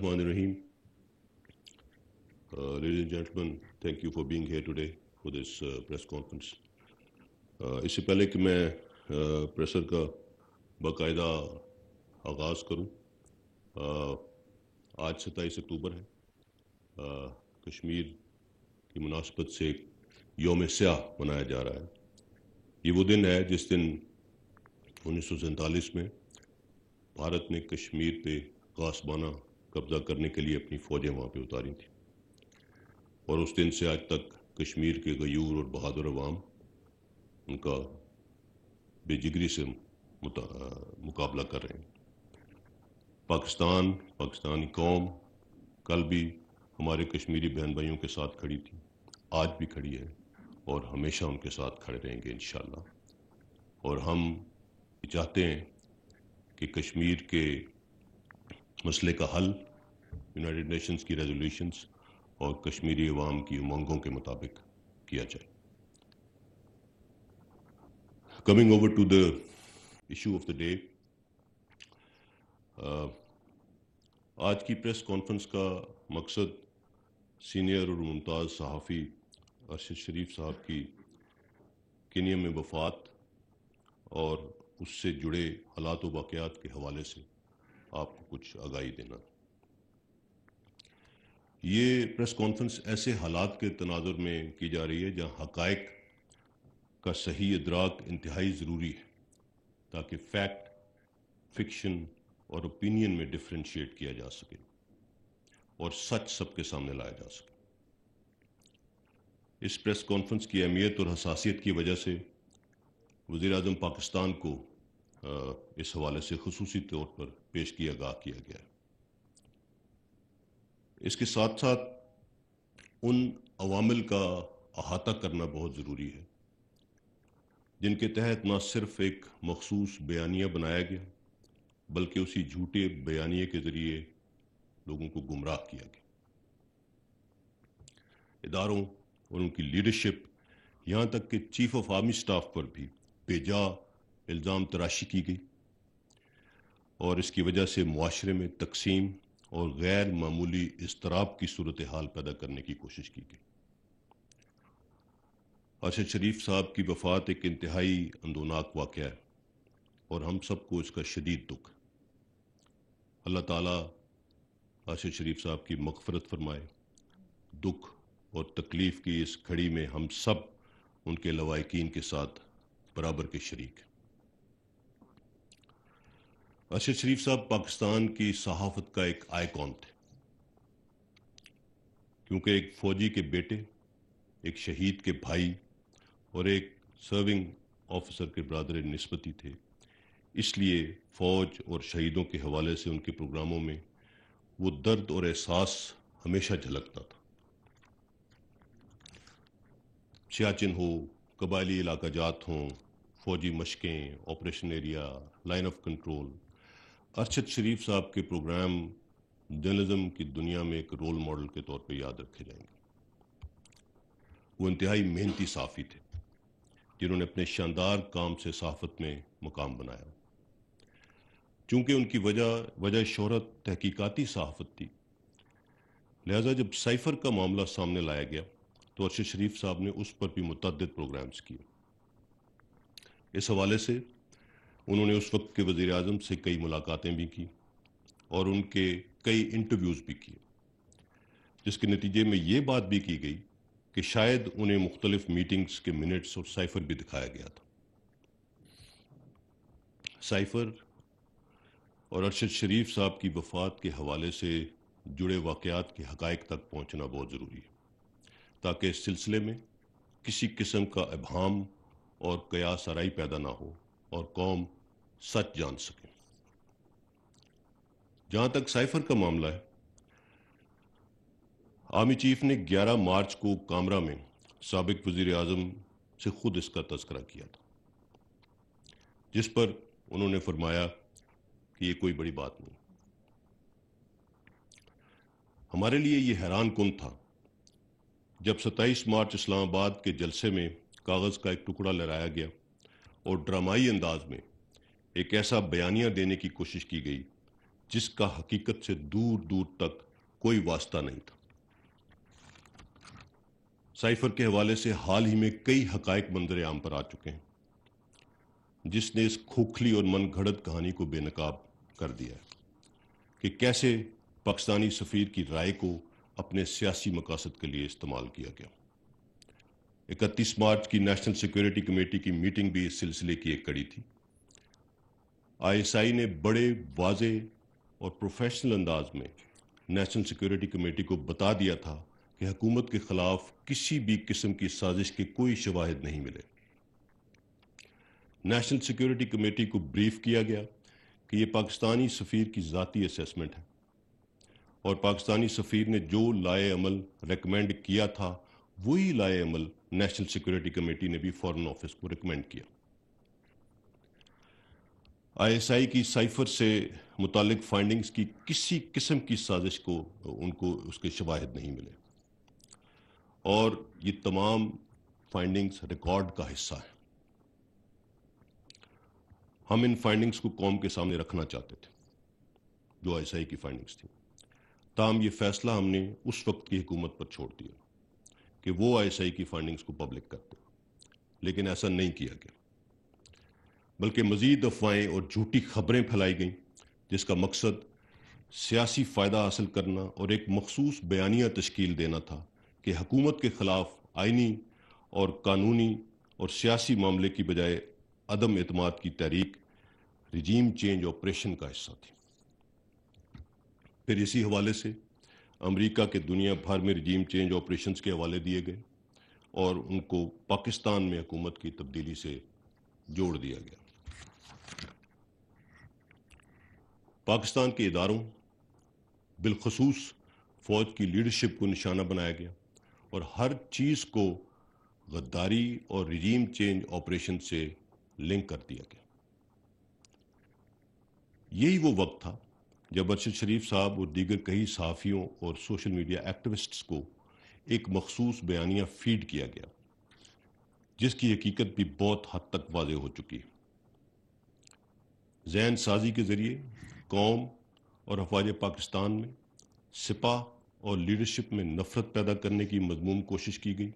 Bismillahirrahmanirrahim. Ladies and gentlemen, thank you for being here today for this press conference. اس سے پہلے کہ میں pressure کا باقاعدہ آغاز کروں، آج 27 اکتوبر ہے، کشمیر کی مناسبت سے ایک یوم سیاہ منایا جا رہا ہے۔ یہ وہ دن ہے جس دن 1947 میں بھارت نے کشمیر پہ غاصبانہ قبضہ کرنے کے لیے اپنی فوجیں وہاں پہ اتاری تھیں، اور اس دن سے آج تک کشمیر کے غیور اور بہادر عوام ان کا بے جگری سے مقابلہ کر رہے ہیں۔ پاکستانی قوم کل بھی ہمارے کشمیری بہن بھائیوں کے ساتھ کھڑی تھی، آج بھی کھڑی ہے، اور ہمیشہ ان کے ساتھ کھڑے رہیں گے انشاءاللہ۔ اور ہم چاہتے ہیں کہ کشمیر کے مسئلے کا حل یونائٹڈ نیشنز کی ریزولوشنز اور کشمیری عوام کی امنگوں کے مطابق کیا جائے۔ Coming over to the issue of the day, آج کی پریس کانفرنس کا مقصد سینئر اور ممتاز صحافی ارشد شریف صاحب کی کینیا میں وفات اور اس سے جڑے حالات و واقعات کے حوالے سے آپ کو کچھ آگاہی دینا۔ یہ پریس کانفرنس ایسے حالات کے تناظر میں کی جا رہی ہے جہاں حقائق کا صحیح ادراک انتہائی ضروری ہے، تاکہ فیکٹ، فکشن اور اوپینین میں ڈفرینشیٹ کیا جا سکے اور سچ سب کے سامنے لایا جا سکے۔ اس پریس کانفرنس کی اہمیت اور حساسیت کی وجہ سے وزیر اعظم پاکستان کو اس حوالے سے خصوصی طور پر پیشگی آگاہ کیا گیا ہے۔ اس کے ساتھ ساتھ ان عوامل کا احاطہ کرنا بہت ضروری ہے جن کے تحت نہ صرف ایک مخصوص بیانیہ بنایا گیا بلکہ اسی جھوٹے بیانیے کے ذریعے لوگوں کو گمراہ کیا گیا۔ اداروں اور ان کی لیڈرشپ، یہاں تک کہ چیف آف آرمی سٹاف پر بھی بے جا الزام تراشی کی گئی، اور اس کی وجہ سے معاشرے میں تقسیم اور غیر معمولی اضطراب کی صورتحال پیدا کرنے کی کوشش کی گئی۔ ارشد شریف صاحب کی وفات ایک انتہائی اندوناک واقعہ ہے، اور ہم سب کو اس کا شدید دکھ۔ اللہ تعالیٰ ارشد شریف صاحب کی مغفرت فرمائے۔ دکھ اور تکلیف کی اس گھڑی میں ہم سب ان کے لواحقین کے ساتھ برابر کے شریک ہیں۔ ارشد شریف صاحب پاکستان کی صحافت کا ایک آئیکن تھے، کیونکہ ایک فوجی کے بیٹے، ایک شہید کے بھائی اور ایک سرونگ آفیسر کے برادر نسبتی تھے۔ اس لیے فوج اور شہیدوں کے حوالے سے ان کے پروگراموں میں وہ درد اور احساس ہمیشہ جھلکتا تھا۔ سیاچن ہو، قبائلی علاقہ جات ہوں، فوجی مشقیں، operation area, line of control, Arshad Sharif sahab کے پروگرام جرنلزم کی دنیا میں ایک رول ماڈل کے طور پہ یاد رکھے جائیں گے۔ وہ انتہائی محنتی صحافی تھے جنہوں نے اپنے شاندار کام سے صحافت میں مقام بنایا۔ چونکہ ان کی وجہ شہرت تحقیقاتی صحافت تھی، لہذا جب سائفر کا معاملہ سامنے لایا گیا تو ارشد شریف صاحب نے اس پر بھی متعدد پروگرامز کیے۔ اس حوالے سے انہوں نے اس وقت کے وزیر اعظم سے کئی ملاقاتیں بھی کی اور ان کے کئی انٹرویوز بھی کیے، جس کے نتیجے میں یہ بات بھی کی گئی کہ شاید انہیں مختلف میٹنگز کے منٹس اور سائفر بھی دکھایا گیا تھا۔ سائفر اور ارشد شریف صاحب کی وفات کے حوالے سے جڑے واقعات کے حقائق تک پہنچنا بہت ضروری ہے، تاکہ اس سلسلے میں کسی قسم کا ابہام اور قیاس آرائی پیدا نہ ہو اور قوم سچ جان سکے۔ جہاں تک سائفر کا معاملہ ہے، آرمی چیف نے 11 مارچ کو کامرا میں سابق وزیر اعظم سے خود اس کا تذکرہ کیا تھا، جس پر انہوں نے فرمایا کہ یہ کوئی بڑی بات نہیں۔ ہمارے لیے یہ حیران کن تھا جب 27 مارچ اسلام آباد کے جلسے میں کاغذ کا ایک ٹکڑا لہرایا گیا اور ڈرامائی انداز میں ایک ایسا بیانیہ دینے کی کوشش کی گئی جس کا حقیقت سے دور دور تک کوئی واسطہ نہیں تھا۔ سائفر کے حوالے سے حال ہی میں کئی حقائق منظر عام پر آ چکے ہیں جس نے اس کھوکھلی اور من گھڑت کہانی کو بے نقاب کر دیا ہے کہ کیسے پاکستانی سفیر کی رائے کو اپنے سیاسی مقاصد کے لیے استعمال کیا گیا۔ 31 مارچ کی نیشنل سیکیورٹی کمیٹی کی میٹنگ بھی اس سلسلے کی ایک کڑی تھی۔ ISI نے بڑے واضح اور پروفیشنل انداز میں نیشنل سیکیورٹی کمیٹی کو بتا دیا تھا کہ حکومت کے خلاف کسی بھی قسم کی سازش کے کوئی شواہد نہیں ملے۔ نیشنل سیکیورٹی کمیٹی کو بریف کیا گیا کہ یہ پاکستانی سفیر کی ذاتی اسیسمنٹ ہے اور پاکستانی سفیر نے جو لائے عمل ریکمینڈ کیا تھا وہی لائے عمل نیشنل سیکیورٹی کمیٹی نے بھی فارن آفس کو ریکمینڈ کیا۔ ISI کی سائفر سے متعلق فائنڈنگز کی کسی قسم کی سازش کو ان کو اس کے شواہد نہیں ملے اور یہ تمام فائنڈنگز ریکارڈ کا حصہ ہیں۔ ہم ان فائنڈنگز کو قوم کے سامنے رکھنا چاہتے تھے جو ISI کی فائنڈنگز تھیں، تاہم یہ فیصلہ ہم نے اس وقت کی حکومت پر چھوڑ دیا کہ وہ ISI کی فائنڈنگز کو پبلک کرتے، لیکن ایسا نہیں کیا گیا، بلکہ مزید افواہیں اور جھوٹی خبریں پھیلائی گئیں جس کا مقصد سیاسی فائدہ حاصل کرنا اور ایک مخصوص بیانیہ تشکیل دینا تھا کہ حکومت کے خلاف آئینی اور قانونی اور سیاسی معاملے کی بجائے عدم اعتماد کی تحریک رجیم چینج آپریشن کا حصہ تھی۔ پھر اسی حوالے سے امریکہ کے دنیا بھر میں رجیم چینج آپریشنز کے حوالے دیے گئے اور ان کو پاکستان میں حکومت کی تبدیلی سے جوڑ دیا گیا۔ پاکستان کے اداروں بالخصوص فوج کی لیڈرشپ کو نشانہ بنایا گیا اور ہر چیز کو غداری اور رجیم چینج آپریشن سے لنک کر دیا گیا۔ یہی وہ وقت تھا جب ارشد شریف صاحب اور دیگر کئی صحافیوں اور سوشل میڈیا ایکٹیوسٹس کو ایک مخصوص بیانیہ فیڈ کیا گیا جس کی حقیقت بھی بہت حد تک واضح ہو چکی ہے۔ ذہن سازی کے ذریعے قوم اور افواج پاکستان میں سپاہ اور لیڈرشپ میں نفرت پیدا کرنے کی مذموم کوشش کی گئی۔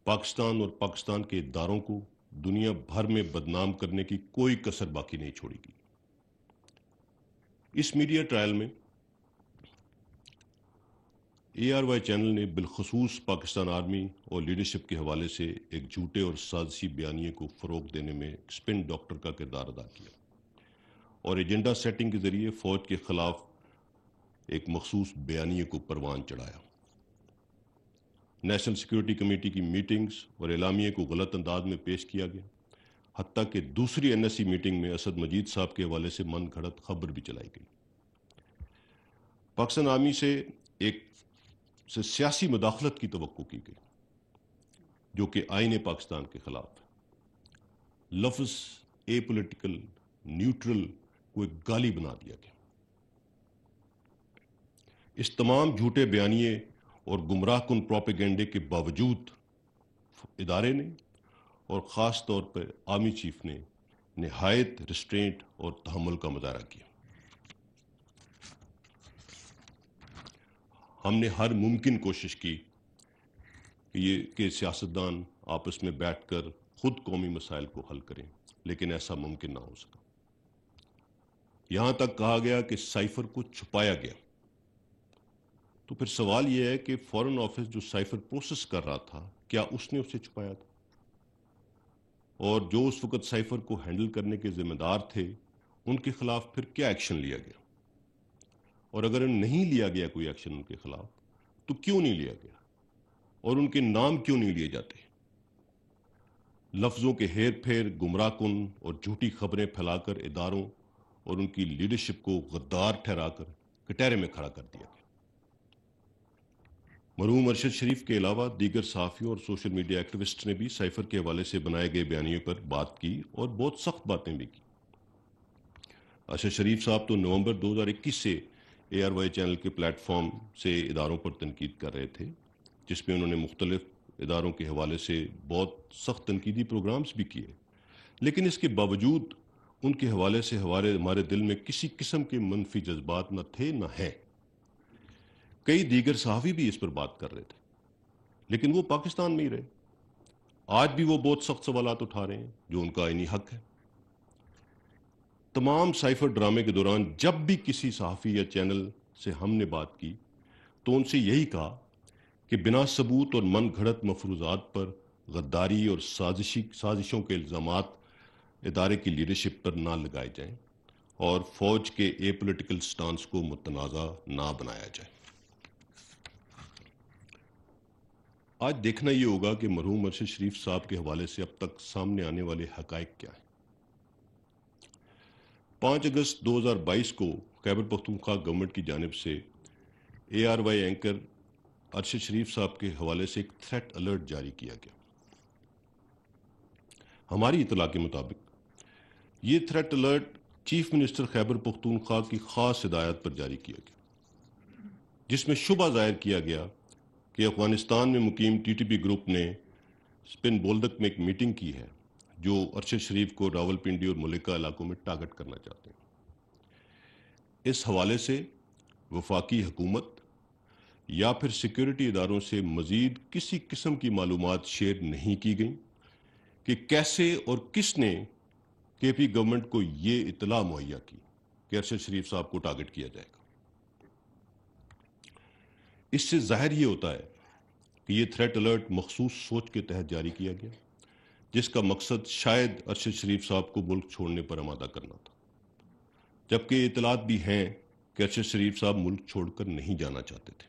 پاکستان اور پاکستان کے اداروں کو دنیا بھر میں بدنام کرنے کی کوئی کسر باقی نہیں چھوڑی گئی۔ اس میڈیا ٹرائل میں ARY چینل نے بالخصوص پاکستان آرمی اور لیڈرشپ کے حوالے سے ایک جھوٹے اور سازشی بیانیے کو فروغ دینے میں اسپن ڈاکٹر کا کردار ادا کیا اور ایجنڈا سیٹنگ کے ذریعے فوج کے خلاف ایک مخصوص بیانیے کو پروان چڑھایا۔ نیشنل سیکیورٹی کمیٹی کی میٹنگز اور اعلامیے کو غلط انداز میں پیش کیا گیا، حتیٰ کہ دوسری NSC میٹنگ میں اسد مجید صاحب کے حوالے سے من گھڑت خبر بھی چلائی گئی۔ پاکستان آرمی سے سیاسی مداخلت کی توقع کی گئی جو کہ آئین پاکستان کے خلاف ہے۔ لفظ اے پولیٹیکل نیوٹرل کو ایک گالی بنا دیا گیا۔ اس تمام جھوٹے بیانیے اور گمراہ کن پروپیگنڈے کے باوجود ادارے نے اور خاص طور پر آرمی چیف نے نہایت ریسٹرینٹ اور تحمل کا مظاہرہ کیا۔ ہم نے ہر ممکن کوشش کی کہ سیاستدان آپس میں بیٹھ کر خود قومی مسائل کو حل کریں، لیکن ایسا ممکن نہ ہو سکا۔ یہاں تک کہا گیا کہ سائفر کو چھپایا گیا۔ تو پھر سوال یہ ہے کہ فارن آفس جو سائفر پروسیس کر رہا تھا کیا اس نے اسے چھپایا تھا؟ اور جو اس وقت سائفر کو ہینڈل کرنے کے ذمہ دار تھے ان کے خلاف پھر کیا ایکشن لیا گیا؟ اور اگر نہیں لیا گیا کوئی ایکشن ان کے خلاف تو کیوں نہیں لیا گیا اور ان کے نام کیوں نہیں لیے جاتے؟ لفظوں کے ہیر پھیر، گمراہ کن اور جھوٹی خبریں پھیلا کر اداروں اور ان کی لیڈرشپ کو غدار ٹھہرا کر کٹہرے میں کھڑا کر دیا گیا۔ مرحوم ارشد شریف کے علاوہ دیگر صحافیوں اور سوشل میڈیا ایکٹیوسٹ نے بھی سائفر کے حوالے سے بنائے گئے بیانیوں پر بات کی اور بہت سخت باتیں بھی کی۔ ارشد شریف صاحب تو نومبر 2021 سے ARY چینل کے پلیٹ فارم سے اداروں پر تنقید کر رہے تھے، جس میں انہوں نے مختلف اداروں کے حوالے سے بہت سخت تنقیدی پروگرامز بھی کیے، لیکن اس کے باوجود ان کے حوالے سے ہمارے دل میں کسی قسم کے منفی جذبات نہ تھے نہ ہیں۔ کئی دیگر صحافی بھی اس پر بات کر رہے تھے، لیکن وہ پاکستان میں ہی رہے۔ آج بھی وہ بہت سخت سوالات اٹھا رہے ہیں جو ان کا آئینی حق ہے۔ تمام سائفر ڈرامے کے دوران جب بھی کسی صحافی یا چینل سے ہم نے بات کی تو ان سے یہی کہا کہ بنا ثبوت اور من گھڑت مفروضات پر غداری اور سازشوں کے الزامات ادارے کی لیڈرشپ پر نہ لگائے جائیں اور فوج کے اے پولیٹیکل سٹانس کو متنازع نہ بنایا جائے۔ آج دیکھنا یہ ہوگا کہ مرحوم ارشد شریف صاحب کے حوالے سے اب تک سامنے آنے والے حقائق کیا ہیں۔ 5 اگست 2022 کو خیبر پختونخوا گورنمنٹ کی جانب سے ARY اینکر ارشد شریف صاحب کے حوالے سے ایک تھریٹ الرٹ جاری کیا گیا۔ ہماری اطلاع کے مطابق یہ threat alert chief minister Khyber Pakhtunkhwa کی خاص ہدایت پر جاری کیا گیا، جس میں شبہ ظاہر کیا گیا کہ افغانستان میں مقیم TTP گروپ نے سپن بولدک میں ایک میٹنگ کی ہے جو ارشد شریف کو راولپنڈی اور ملکہ علاقوں میں ٹارگٹ کرنا چاہتے ہیں۔ اس حوالے سے وفاقی حکومت یا پھر سیکیورٹی اداروں سے مزید کسی قسم کی معلومات شیئر نہیں کی گئیں کہ کیسے اور کس نے KP گورنمنٹ کو یہ اطلاع مہیا کی کہ ارشد شریف صاحب کو ٹارگٹ کیا جائے گا۔ اس سے ظاہر یہ ہوتا ہے کہ یہ تھریٹ الرٹ مخصوص سوچ کے تحت جاری کیا گیا، جس کا مقصد شاید ارشد شریف صاحب کو ملک چھوڑنے پر آمادہ کرنا تھا، جبکہ اطلاعات بھی ہیں کہ ارشد شریف صاحب ملک چھوڑ کر نہیں جانا چاہتے تھے،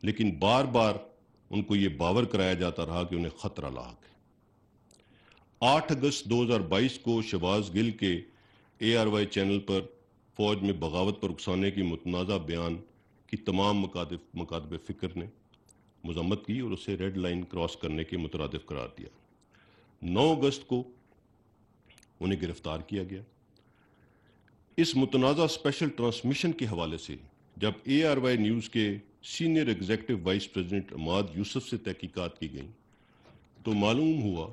لیکن بار بار ان کو یہ باور کرایا جاتا رہا کہ انہیں خطرہ لاحق ہے۔ 8 اگست 2022 کو شہباز گل کے ARY چینل پر فوج میں بغاوت پر اکسانے کی متنازع بیان کی تمام مکاتب فکر نے مذمت کی اور اسے ریڈ لائن کراس کرنے کے مترادف قرار دیا۔ 9 اگست کو انہیں گرفتار کیا گیا۔ اس متنازع اسپیشل ٹرانسمیشن کے حوالے سے جب ARY نیوز کے سینئر ایگزیکٹو وائس پریزیڈنٹ عماد یوسف سے تحقیقات کی گئیں تو معلوم ہوا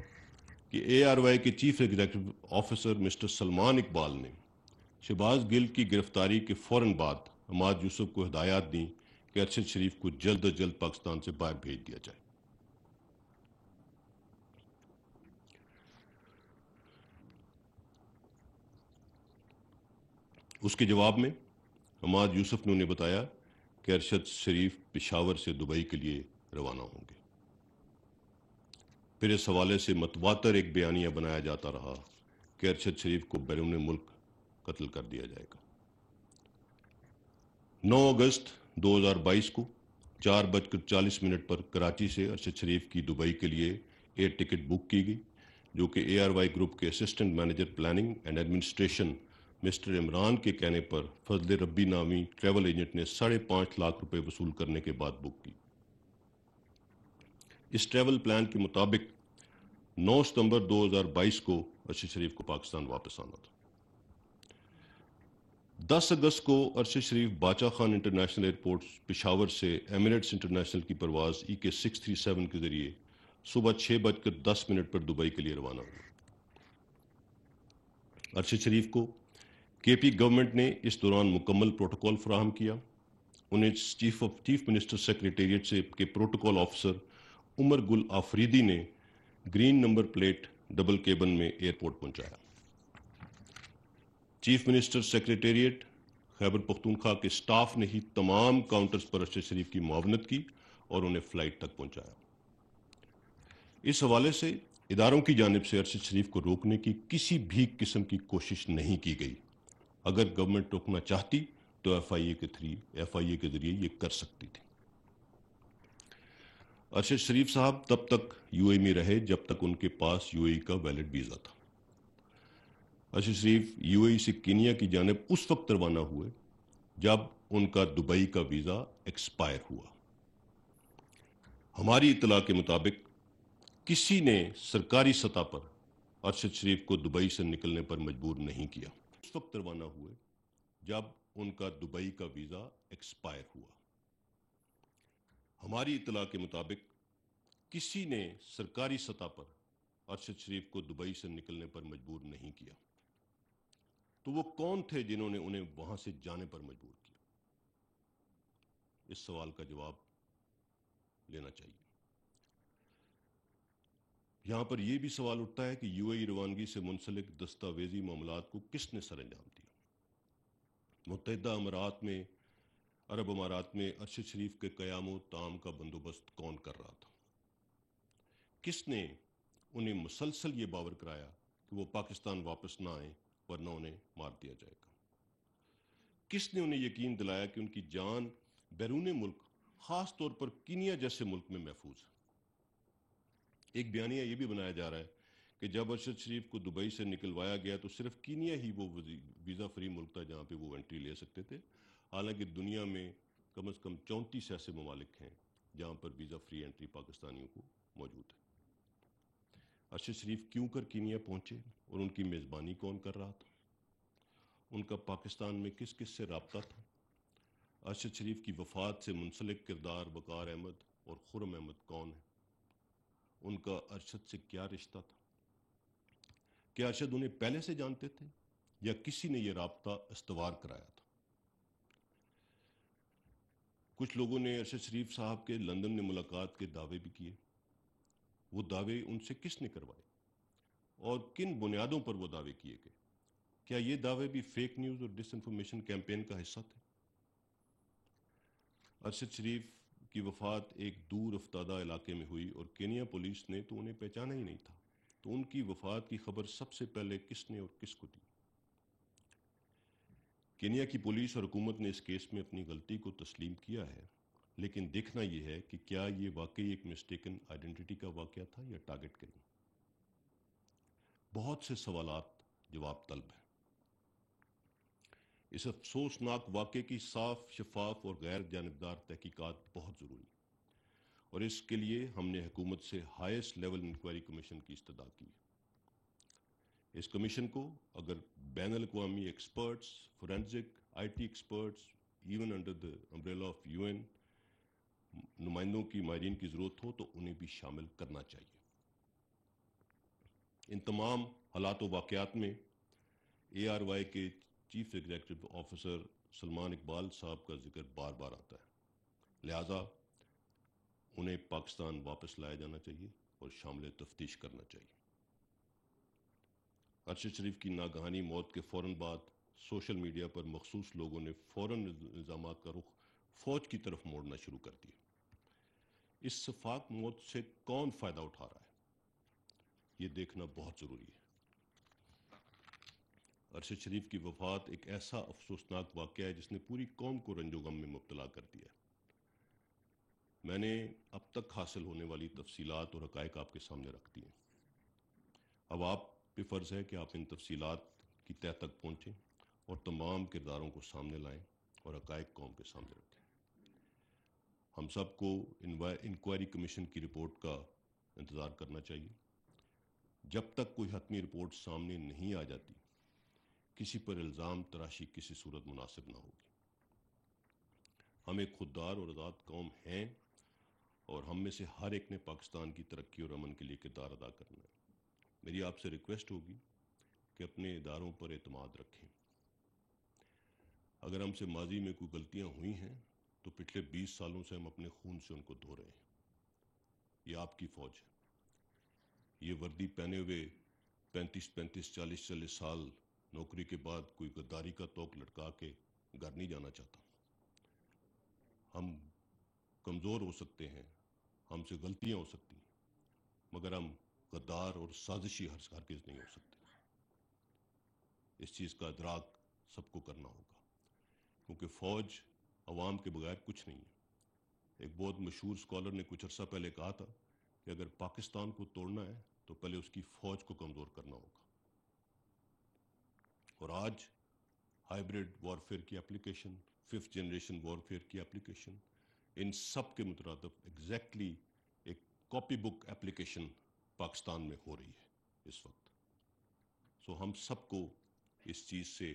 کہ ARY کے chief executive officer mister Salman Iqbal نے شہباز گل کی گرفتاری کے فوراً بعد عماد یوسف کو ہدایات دیں کہ ارشد شریف کو جلد از جلد پاکستان سے باہر بھیج دیا جائے۔ اس کے جواب میں عماد یوسف نے انہیں بتایا کہ ارشد شریف پشاور سے دبئی کے لیے روانہ ہوں گے۔ پھر اس حوالے سے متواتر ایک بیانیہ بنایا جاتا رہا کہ ارشد شریف کو بیرون ملک قتل کر دیا جائے گا۔ 9 اگست 2022 کو 4:40 پر کراچی سے ارشد شریف کی دبئی کے لیے ایئر ٹکٹ بک کی گئی، جو کہ ARY گروپ کے assistant manager planning and administration mister Imran کے کہنے پر فضل ربی نامی ٹریول ایجنٹ نے 5.5 لاکھ روپے وصول کرنے کے بعد بک کی۔ اس ٹریول پلان کے مطابق 9 ستمبر 2022 کو ارشد شریف کو پاکستان واپس آنا تھا۔ 10 اگست کو ارشد شریف باچا خان انٹرنیشنل ایئرپورٹ پشاور سے ایمریٹس انٹرنیشنل کی پرواز EK 637 کے ذریعے صبح 6:10 پر دبئی کے لیے روانہ ہوئے۔ ارشد شریف کو KP گورنمنٹ نے اس دوران مکمل پروٹوکول فراہم کیا۔ انہیں چیف منسٹر سیکریٹریٹ سے کے پروٹوکول آفیسر عمر گل آفریدی نے green number plate double cabin میں ایئرپورٹ پہنچایا۔ Chief minister secretariat Khyber Pakhtunkhwa کے سٹاف نے ہی تمام کاؤنٹرز پر ارشد شریف کی معاونت کی اور انہیں فلائٹ تک پہنچایا۔ اس حوالے سے اداروں کی جانب سے ارشد شریف کو روکنے کی کسی بھی قسم کی کوشش نہیں کی گئی۔ اگر گورنمنٹ روکنا چاہتی تو FIA کے ذریعے یہ کر سکتی تھی۔ ارشد شریف صاحب تب تک UAE میں رہے جب تک ان کے پاس UAE کا ویلڈ ویزا تھا۔ ارشد شریف UAE سے کینیا کی جانب اس وقت روانہ ہوئے جب ان کا دبئی کا ویزا ایکسپائر ہوا۔ ہماری اطلاع کے مطابق کسی نے سرکاری سطح پر ارشد شریف کو دبئی سے نکلنے پر مجبور نہیں کیا۔ اس وقت روانہ ہوئے جب ان کا دبئی کا ویزا ایکسپائر ہوا۔ ہماری اطلاع کے مطابق کسی نے سرکاری سطح پر ارشد شریف کو دبئی سے نکلنے پر مجبور نہیں کیا۔ تو وہ کون تھے جنہوں نے انہیں وہاں سے جانے پر مجبور کیا؟ اس سوال کا جواب لینا چاہیے۔ یہاں پر یہ بھی سوال اٹھتا ہے کہ یو اے ای روانگی سے منسلک دستاویزی معاملات کو کس نے سر انجام دیا؟ متحدہ عرب امارات میں ارشد شریف کے قیام و طعام کا بندوبست کون کر رہا تھا؟ کس نے انہیں مسلسل یہ باور کرایا کہ وہ پاکستان واپس نہ آئیں ورنہ انہیں مار دیا جائے گا؟ کس نے انہیں یقین دلایا کہ ان کی جان بیرون ملک، خاص طور پر کینیا جیسے ملک میں محفوظ ہے؟ ایک بیانیہ یہ بھی بنایا جا رہا ہے کہ جب ارشد شریف کو دبئی سے نکلوایا گیا تو صرف کینیا ہی وہ ویزا فری ملک تھا جہاں پہ وہ انٹری لے سکتے تھے، حالانکہ دنیا میں کم از کم 34 ایسے ممالک ہیں جہاں پر ویزا فری انٹری پاکستانیوں کو موجود ہے۔ ارشد شریف کیوں کر کینیا پہنچے اور ان کی میزبانی کون کر رہا تھا؟ ان کا پاکستان میں کس کس سے رابطہ تھا؟ ارشد شریف کی وفات سے منسلک کردار وقار احمد اور خرم احمد کون ہیں؟ ان کا ارشد سے کیا رشتہ تھا؟ کیا ارشد انہیں پہلے سے جانتے تھے یا کسی نے یہ رابطہ استوار کرایا تھا؟ کچھ لوگوں نے ارشد شریف صاحب کے لندن میں ملاقات کے دعوے بھی کیے۔ وہ دعوے ان سے کس نے کروائے اور کن بنیادوں پر وہ دعوے کیے گئے؟ کیا یہ دعوے بھی فیک نیوز اور ڈس انفارمیشن کیمپین کا حصہ تھے؟ ارشد شریف کی وفات ایک دور افتادہ علاقے میں ہوئی اور کینیا پولیس نے تو انہیں پہچانا ہی نہیں تھا، تو ان کی وفات کی خبر سب سے پہلے کس نے اور کس کو دی؟ کینیا کی پولیس اور حکومت نے اس کیس میں اپنی غلطی کو تسلیم کیا ہے، لیکن دیکھنا یہ ہے کہ کیا یہ واقعی ایک مسٹیکن آئیڈینٹی کا واقعہ تھا یا ٹارگٹ کریں۔ بہت سے سوالات جواب طلب ہیں۔ اس افسوسناک واقعے کی صاف، شفاف اور غیر جانبدار تحقیقات بہت ضروری، اور اس کے لیے ہم نے حکومت سے ہائیسٹ لیول انکوائری کمیشن کی استدعا کی ہے۔ اس کمیشن کو اگر بین الاقوامی experts, forensic, I T experts, even under the umbrella of U N نمائندوں کی ماہرین کی ضرورت ہو تو انہیں بھی شامل کرنا چاہیے۔ ان تمام حالات و واقعات میں اے آر وائی کے chief executive officer Salman Iqbal صاحب کا ذکر بار بار آتا ہے، لہٰذا انہیں پاکستان واپس لایا جانا چاہیے اور شامل تفتیش کرنا چاہیے۔ ارشد شریف کی ناگہانی موت کے فوراً بعد سوشل میڈیا پر مخصوص لوگوں نے فوراً الزامات کا رخ فوج کی طرف موڑنا شروع کر دیا۔ اس شفاق موت سے کون فائدہ اٹھا رہا ہے، یہ دیکھنا بہت ضروری ہے۔ ارشد شریف کی وفات ایک ایسا افسوسناک واقعہ ہے جس نے پوری قوم کو رنج و غم میں مبتلا کر دیا ہے۔ میں نے اب تک حاصل ہونے والی تفصیلات اور حقائق آپ کے سامنے رکھ دی ہیں۔ اب آپ پہ فرض ہے کہ آپ ان تفصیلات کی تہہ تک پہنچیں اور تمام کرداروں کو سامنے لائیں اور حقائق قوم کے سامنے رکھیں۔ ہم سب کو انکوائری کمیشن کی رپورٹ کا انتظار کرنا چاہیے۔ جب تک کوئی حتمی رپورٹ سامنے نہیں آ جاتی، کسی پر الزام تراشی کسی صورت مناسب نہ ہوگی۔ ہم ایک خوددار اور آزاد قوم ہیں اور ہم میں سے ہر ایک نے پاکستان کی ترقی اور امن کے لیے کردار ادا کرنا ہے۔ میری آپ سے ریکویسٹ ہوگی کہ اپنے اداروں پر اعتماد رکھیں۔ اگر ہم سے ماضی میں کوئی غلطیاں ہوئی ہیں تو پچھلے 20 سالوں سے ہم اپنے خون سے ان کو دھو رہے ہیں۔ یہ آپ کی فوج ہے۔ یہ وردی پہنے ہوئے 40 سال نوکری کے بعد کوئی غداری کا توق لٹکا کے گھر نہیں جانا چاہتا۔ ہم کمزور ہو سکتے ہیں، ہم سے غلطیاں ہو سکتی ہیں، مگر ہم غدار اور سازشی ہرگز نہیں ہو سکتے۔ اس چیز کا ادراک سب کو کرنا ہوگا، کیونکہ فوج عوام کے بغیر کچھ نہیں ہے۔ ایک بہت مشہور اسکالر نے کچھ عرصہ پہلے کہا تھا کہ اگر پاکستان کو توڑنا ہے تو پہلے اس کی فوج کو کمزور کرنا ہوگا۔ اور آج ہائیبریڈ وارفیئر کی اپلیکیشن، 5th جنریشن وارفیئر کی اپلیکیشن، ان سب کے مترادف ایگزیکٹلی ایک کاپی بک اپلیکیشن پاکستان میں ہو رہی ہے اس وقت۔ ہم سب کو اس چیز سے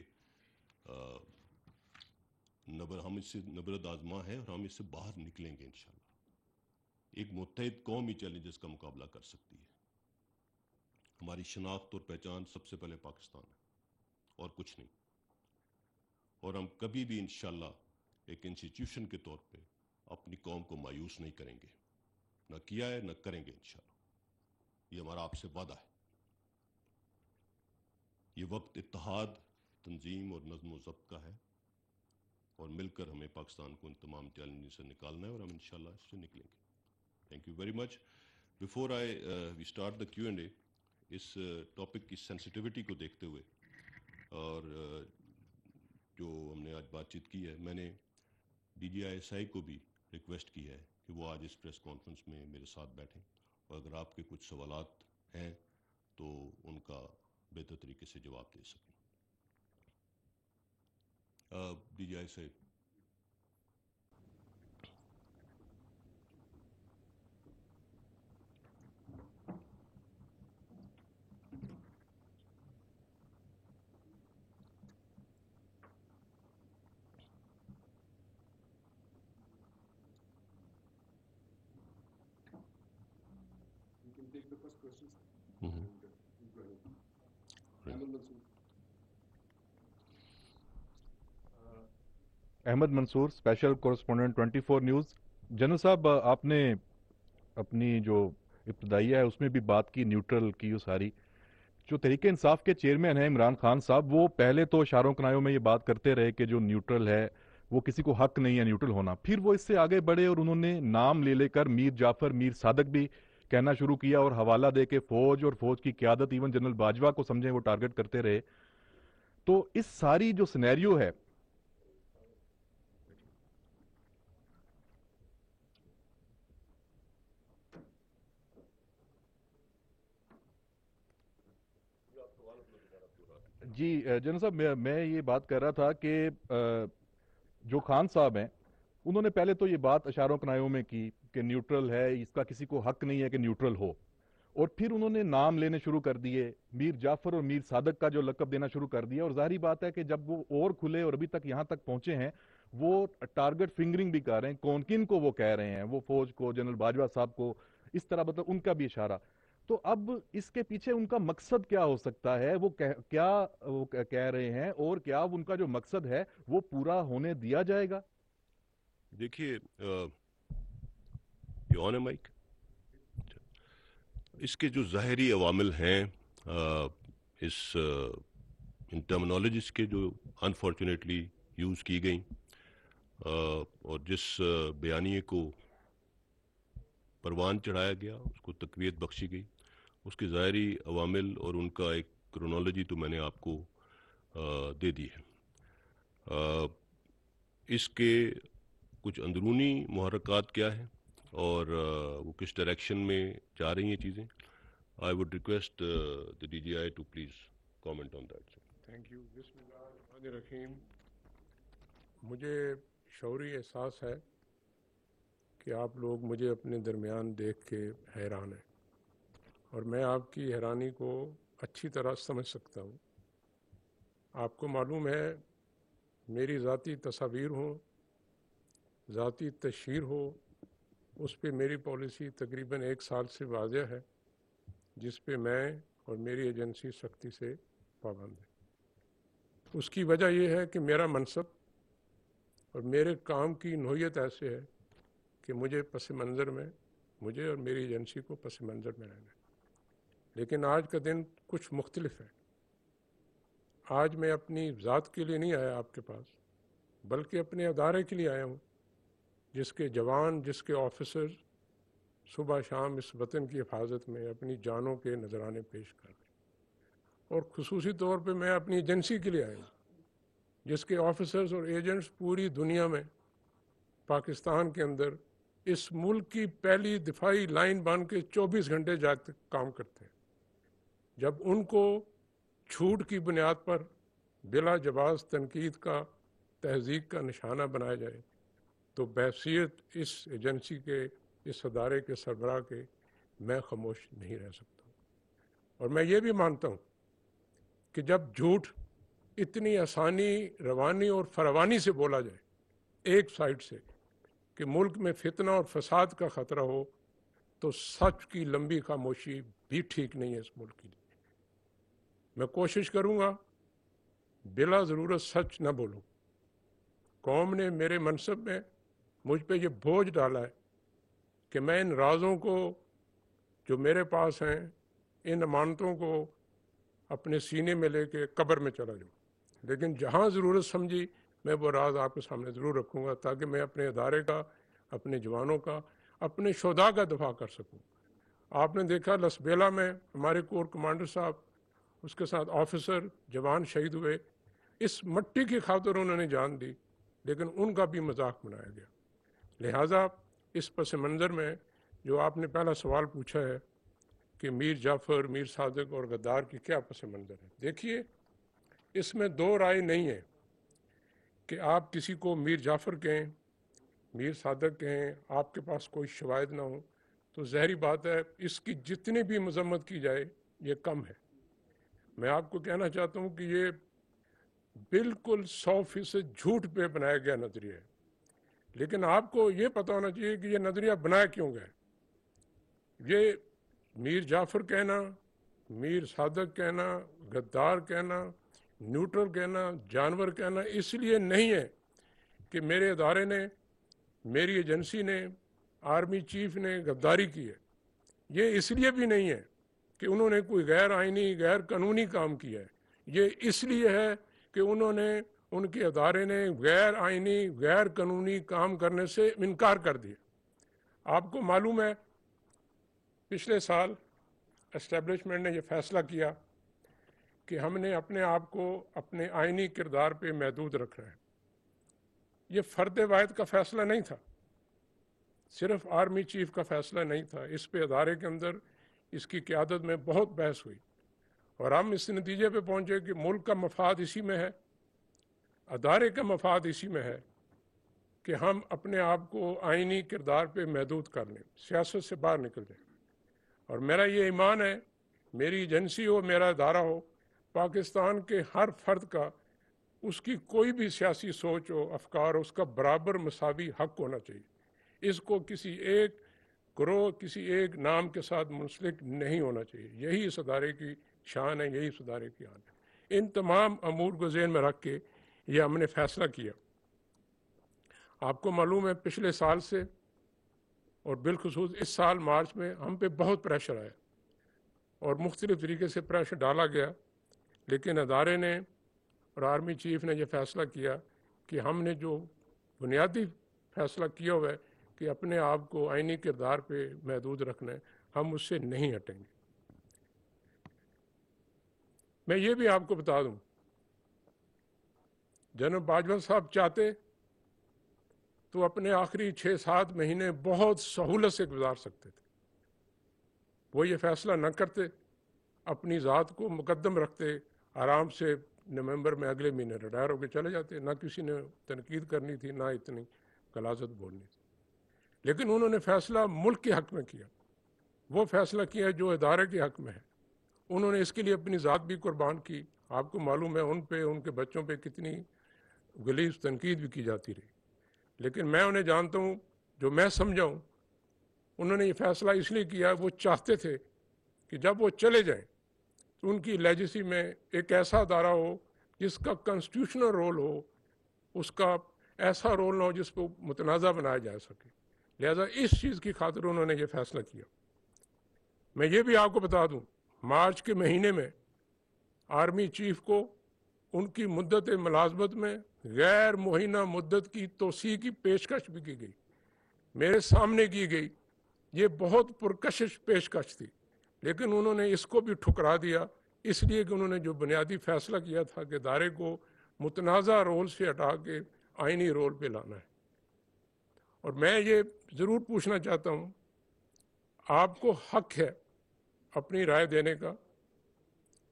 ہم اس سے نبرد آزما ہے اور ہم اس سے باہر نکلیں گے انشاءاللہ۔ ایک متحد قوم ہی چیلنجز کا مقابلہ کر سکتی ہے۔ ہماری شناخت اور پہچان سب سے پہلے پاکستان ہے اور کچھ نہیں۔ اور ہم کبھی بھی انشاءاللہ ایک انسٹیٹیوشن کے طور پہ اپنی قوم کو مایوس نہیں کریں گے، نہ کیا ہے نہ کریں گے انشاءاللہ. یہ ہمارا آپ سے وعدہ ہے. یہ وقت اتحاد، تنظیم اور نظم و ضبط کا ہے، اور مل کر ہمیں پاکستان کو ان تمام چیلنجز سے نکالنا ہے، اور ہم انشاءاللہ اس سے نکلیں گے. Thank you very much. Before we start the Q and A, اس ٹاپک کی سینسٹیوٹی کو دیکھتے ہوئے اور جو ہم نے آج بات چیت کی ہے، میں نے ڈی جی آئی ایس آئی کو بھی ریکویسٹ کی ہے کہ وہ آج اس پریس کانفرنس میں میرے ساتھ بیٹھیں، اور اگر آپ کے کچھ سوالات ہیں تو ان کا بہتر طریقے سے جواب دے سکیں. D G I S I. You can take the first question, sir. Mhm. And you go ahead. Right. Ahmed Mansoor. Ahmed Mansoor, special correspondent 24 news. General sahab, آپ نے اپنی جو ابتدائیہ ہے اس میں بھی بات کی نیوٹرل کی. وہ ساری جو تحریک انصاف کے چیئرمین ہیں عمران خان صاحب، وہ پہلے تو اشاروں کنایوں میں یہ بات کرتے رہے کہ جو نیوٹرل ہے وہ کسی کو حق نہیں ہے نیوٹرل ہونا. پھر وہ اس سے آگے بڑھے اور انہوں نے نام لے لے کر میر جعفر، میر صادق بھی کہنا شروع کیا، اور حوالہ دے کے فوج اور فوج کی قیادت، ایون جنرل باجوہ کو سمجھیں وہ ٹارگٹ کرتے رہے. تو اس ساری جو سینیریو ہے، جی جنرل صاحب، میں یہ بات کر رہا تھا کہ جو خان صاحب ہیں انہوں نے پہلے تو یہ بات اشاروں کنایوں میں کی کہ نیوٹرل ہے، اس کا کسی کو حق نہیں ہے کہ نیوٹرل ہو، اور پھر انہوں نے نام لینے شروع کر دیے، میر جعفر اور میر صادق کا جو لقب دینا شروع کر دیا. اور ظاہری بات ہے کہ جب وہ اور کھلے اور ابھی تک یہاں تک پہنچے ہیں، وہ ٹارگٹ فنگرنگ بھی کر رہے ہیں، کون کن کو وہ کہہ رہے ہیں، وہ فوج کو، جنرل باجوہ صاحب کو، اس طرح مطلب ان کا بھی اشارہ. تو اب اس کے پیچھے ان کا مقصد کیا ہو سکتا ہے؟ وہ کیا وہ کہہ رہے ہیں، اور کیا ان کا جو مقصد ہے وہ پورا ہونے دیا جائے گا؟ دیکھیے، یہ آن ہے مائک. اس کے جو ظاہری عوامل ہیں، اس ان ٹرمنالوجیز کے جو انفارچونیٹلی یوز کی گئیں، اور جس بیانیے کو پروان چڑھایا گیا، اس کو تقویت بخشی گئی، اس کے ظاہری عوامل اور ان کا ایک کرونالوجی تو میں نے آپ کو دے دی ہے. اس کے کچھ اندرونی محرکات کیا ہیں اور وہ کس ڈائریکشن میں جا رہی ہیں چیزیں. I would request the D G I to please comment on that. Thank you. بسم اللہ الرحمن الرحیم. مجھے شعوری احساس ہے کہ آپ لوگ مجھے اپنے درمیان دیکھ کے حیران ہیں، اور میں آپ کی حیرانی کو اچھی طرح سمجھ سکتا ہوں. آپ کو معلوم ہے میری ذاتی تصاویر ہوں، ذاتی تشہیر ہو، اس پہ میری پالیسی تقریباً 1 سال سے واضح ہے، جس پہ میں اور میری ایجنسی سختی سے پابند ہے. اس کی وجہ یہ ہے کہ میرا منصب اور میرے کام کی نوعیت ایسے ہے کہ مجھے پس منظر میں، مجھے اور میری ایجنسی کو پس منظر میں رہنا ہے. لیکن آج کا دن کچھ مختلف ہے. آج میں اپنی ذات کے لیے نہیں آیا آپ کے پاس، بلکہ اپنے ادارے کے لیے آیا ہوں، جس کے جوان، جس کے آفیسر صبح شام اس وطن کی حفاظت میں اپنی جانوں کے نذرانے پیش کر رہے ہیں. اور خصوصی طور پہ میں اپنی ایجنسی کے لیے آیا ہوں، جس کے آفیسرز اور ایجنٹس پوری دنیا میں، پاکستان کے اندر اس ملک کی پہلی دفاعی لائن بن کے 24 گھنٹے جاتے کام کرتے ہیں. جب ان کو جھوٹ کی بنیاد پر بلا جواز تنقید کا، تہذیب کا نشانہ بنایا جائے، تو بحیثیت اس ایجنسی کے، اس ادارے کے سربراہ کے، میں خاموش نہیں رہ سکتا. اور میں یہ بھی مانتا ہوں کہ جب جھوٹ اتنی آسانی، روانی اور فراوانی سے بولا جائے ایک سائڈ سے کہ ملک میں فتنہ اور فساد کا خطرہ ہو، تو سچ کی لمبی خاموشی بھی ٹھیک نہیں ہے اس ملک کے لیے. میں کوشش کروں گا بلا ضرورت سچ نہ بولوں، قوم نے میرے منصب میں مجھ پہ یہ بوجھ ڈالا ہے کہ میں ان رازوں کو جو میرے پاس ہیں، ان امانتوں کو اپنے سینے میں لے کے قبر میں چلا جاؤں، لیکن جہاں ضرورت سمجھی میں وہ راز آپ کے سامنے ضرور رکھوں گا تاکہ میں اپنے ادارے کا، اپنے جوانوں کا، اپنے شہداء کا دفاع کر سکوں۔ آپ نے دیکھا لسبیلا میں ہمارے کور کمانڈر صاحب، اس کے ساتھ آفیسر، جوان شہید ہوئے، اس مٹی کی خاطر انہوں نے جان دی، لیکن ان کا بھی مذاق بنایا گیا۔ لہٰذا اس پس منظر میں جو آپ نے پہلا سوال پوچھا ہے کہ میر جعفر، میر صادق اور غدار کی کیا پس منظر ہے، دیکھیے اس میں دو رائے نہیں ہے کہ آپ کسی کو میر جعفر کہیں، میر صادق کہیں، آپ کے پاس کوئی شواہد نہ ہو تو ظاہری بات ہے اس کی جتنی بھی مذمت کی جائے یہ کم ہے۔ میں آپ کو کہنا چاہتا ہوں کہ یہ بالکل 100% جھوٹ پہ بنایا گیا نظریہ ہے، لیکن آپ کو یہ پتہ ہونا چاہیے کہ یہ نظریہ بنایا کیوں گیا۔ یہ میر جعفر کہنا، میر صادق کہنا، غدار کہنا، نیوٹرل کہنا، جانور کہنا اس لیے نہیں ہے کہ میرے ادارے نے، میری ایجنسی نے، آرمی چیف نے غداری کی ہے۔ یہ اس لیے بھی نہیں ہے کہ انہوں نے کوئی غیر آئینی، غیر قانونی کام کیا ہے۔ یہ اس لیے ہے کہ انہوں نے، ان کے ادارے نے غیر آئینی، غیر قانونی کام کرنے سے انکار کر دیا۔ آپ کو معلوم ہے پچھلے سال اسٹیبلشمنٹ نے یہ فیصلہ کیا کہ ہم نے اپنے آپ کو اپنے آئینی کردار پہ محدود رکھنا ہے۔ یہ فرد واحد کا فیصلہ نہیں تھا، صرف آرمی چیف کا فیصلہ نہیں تھا، اس پہ ادارے کے اندر اس کی قیادت میں بہت بحث ہوئی اور ہم اس نتیجے پہ پہنچے کہ ملک کا مفاد اسی میں ہے، ادارے کا مفاد اسی میں ہے کہ ہم اپنے آپ کو آئینی کردار پہ محدود کر لیں، سیاست سے باہر نکل جائیں۔ اور میرا یہ ایمان ہے، میری ایجنسی ہو، میرا ادارہ ہو، پاکستان کے ہر فرد کا، اس کی کوئی بھی سیاسی سوچ ہو، افکار ہو، اس کا برابر مساوی حق ہونا چاہیے۔ اس کو کسی ایک گروہ، کسی ایک نام کے ساتھ منسلک نہیں ہونا چاہیے۔ یہی اس ادارے کی شان ہے، یہی اس ادارے کی آن ہے۔ ان تمام امور کو ذہن میں رکھ کے یہ ہم نے فیصلہ کیا۔ آپ کو معلوم ہے پچھلے سال سے اور بالخصوص اس سال مارچ میں ہم پہ بہت پریشر آیا اور مختلف طریقے سے پریشر ڈالا گیا، لیکن ادارے نے اور آرمی چیف نے یہ فیصلہ کیا کہ ہم نے جو بنیادی فیصلہ کیا ہوا ہے کہ اپنے آپ کو آئینی کردار پہ محدود رکھنا ہے، ہم اس سے نہیں ہٹیں گے۔ میں یہ بھی آپ کو بتا دوں، جنرل باجوہ صاحب چاہتے تو اپنے آخری 6-7 مہینے بہت سہولت سے گزار سکتے تھے۔ وہ یہ فیصلہ نہ کرتے، اپنی ذات کو مقدم رکھتے، آرام سے نومبر میں اگلے مہینے ریٹائر ہو کے چلے جاتے، نہ کسی نے تنقید کرنی تھی، نہ اتنی غلاظت بولنی تھی۔ لیکن انہوں نے فیصلہ ملک کے حق میں کیا، وہ فیصلہ کیا جو ادارے کے حق میں ہے۔ انہوں نے اس کے لیے اپنی ذات بھی قربان کی۔ آپ کو معلوم ہے ان پہ، ان کے بچوں پہ کتنی غلیظ تنقید بھی کی جاتی رہی، لیکن میں انہیں جانتا ہوں، جو میں سمجھا ہوں، انہوں نے یہ فیصلہ اس لیے کیا، وہ چاہتے تھے کہ جب وہ چلے جائیں تو ان کی لیجیسی میں ایک ایسا ادارہ ہو جس کا کنسٹیٹیوشنل رول ہو، اس کا ایسا رول نہ ہو جس کو متنازع بنایا جا سکے۔ لہذا اس چیز کی خاطر انہوں نے یہ فیصلہ کیا۔ میں یہ بھی آپ کو بتا دوں، مارچ کے مہینے میں آرمی چیف کو ان کی مدت ملازمت میں غیر معینہ مدت کی توسیع کی پیشکش بھی کی گئی، میرے سامنے کی گئی۔ یہ بہت پرکشش پیشکش تھی، لیکن انہوں نے اس کو بھی ٹھکرا دیا، اس لیے کہ انہوں نے جو بنیادی فیصلہ کیا تھا کہ ادارے کو متنازع رول سے ہٹا کے آئینی رول پہ لانا ہے۔ اور میں یہ ضرور پوچھنا چاہتا ہوں، آپ کو حق ہے اپنی رائے دینے کا۔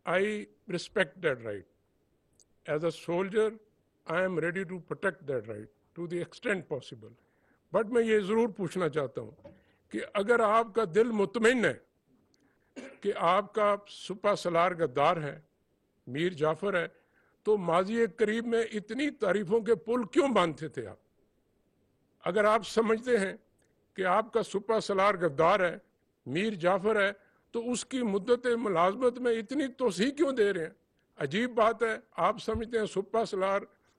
I respect that right. As a soldier, I am ready to protect that right to the extent possible. But میں یہ ضرور پوچھنا چاہتا ہوں کہ اگر آپ کا دل مطمئن ہے کہ آپ کا سپہ سالار غدار ہے، میر جعفر ہے، تو ماضی قریب میں اتنی تعریفوں کے پل کیوں باندھتے تھے آپ؟ اگر آپ سمجھتے ہیں کہ آپ کا سپہ سالار غدار ہے، میر جعفر ہے، تو اس کی مدت ملازمت میں اتنی توسیع کیوں دے رہے ہیں؟ عجیب بات ہے، آپ سمجھتے ہیں سپہ سالار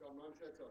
Kamran Sheikh sir.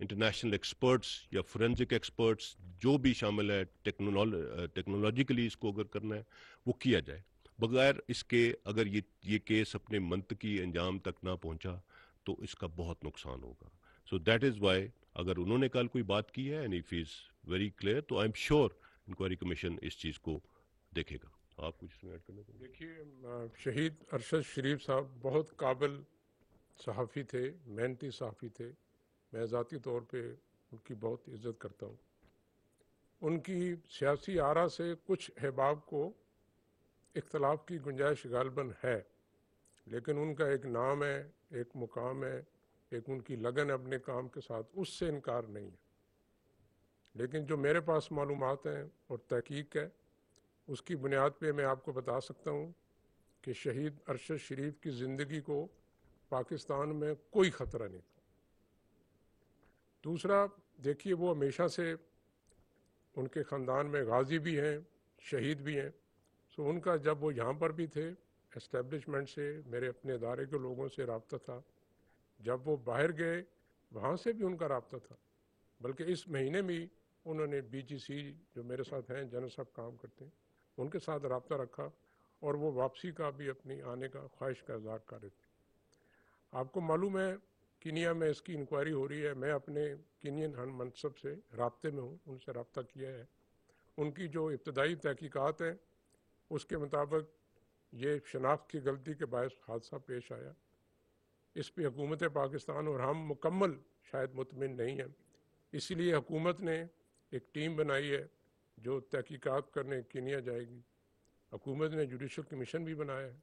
International experts یا فورینزک ایکسپرٹس جو بھی شامل ہے ٹیکنالوجیکلی اس کو اگر کرنا ہے وہ کیا جائے. بغیر اس کے اگر یہ کیس اپنے منطقی انجام تک نہ پہنچا تو اس کا بہت نقصان ہوگا. سو دیٹ از وائی اگر انہوں نے کل کوئی بات کی ہے and if is very clear تو I am sure inquiry commission اس چیز کو دیکھے گا. آپ کچھ اس میں ایڈ کرنا چاہیں گے؟ دیکھیے شہید ارشد شریف صاحب بہت قابل صحافی تھے، محنتی صحافی تھے. میں ذاتی طور پہ ان کی بہت عزت کرتا ہوں. ان کی سیاسی آرا سے کچھ احباب کو اختلاف کی گنجائش غالباً ہے، لیکن ان کا ایک نام ہے، ایک مقام ہے، ایک ان کی لگن ہے اپنے کام کے ساتھ، اس سے انکار نہیں ہے. لیکن جو میرے پاس معلومات ہیں اور تحقیق ہے اس کی بنیاد پہ میں آپ کو بتا سکتا ہوں کہ شہید ارشد شریف کی زندگی کو پاکستان میں کوئی خطرہ نہیں تھا. دوسرا دیکھیے وہ ہمیشہ سے ان کے خاندان میں غازی بھی ہیں، شہید بھی ہیں. سو ان کا جب وہ یہاں پر بھی تھے اسٹیبلشمنٹ سے، میرے اپنے ادارے کے لوگوں سے رابطہ تھا. جب وہ باہر گئے وہاں سے بھی ان کا رابطہ تھا. بلکہ اس مہینے میں انہوں نے بی جی سی جو میرے ساتھ ہیں، جنرل صاحب کام کرتے ہیں، ان کے ساتھ رابطہ رکھا اور وہ واپسی کا بھی اپنی آنے کا خواہش کا اظہار کر رہے تھے. آپ کو معلوم ہے کینیا میں اس کی انکوائری ہو رہی ہے. میں اپنے کینین ہم منصب سے رابطے میں ہوں، ان سے رابطہ کیا ہے. ان کی جو ابتدائی تحقیقات ہیں اس کے مطابق یہ شناخت کی غلطی کے باعث حادثہ پیش آیا. اس پہ حکومت پاکستان اور ہم مکمل شاید مطمئن نہیں ہیں. اسی لیے حکومت نے ایک ٹیم بنائی ہے جو تحقیقات کرنے کینیا جائے گی. حکومت نے جوڈیشل کمیشن بھی بنایا ہے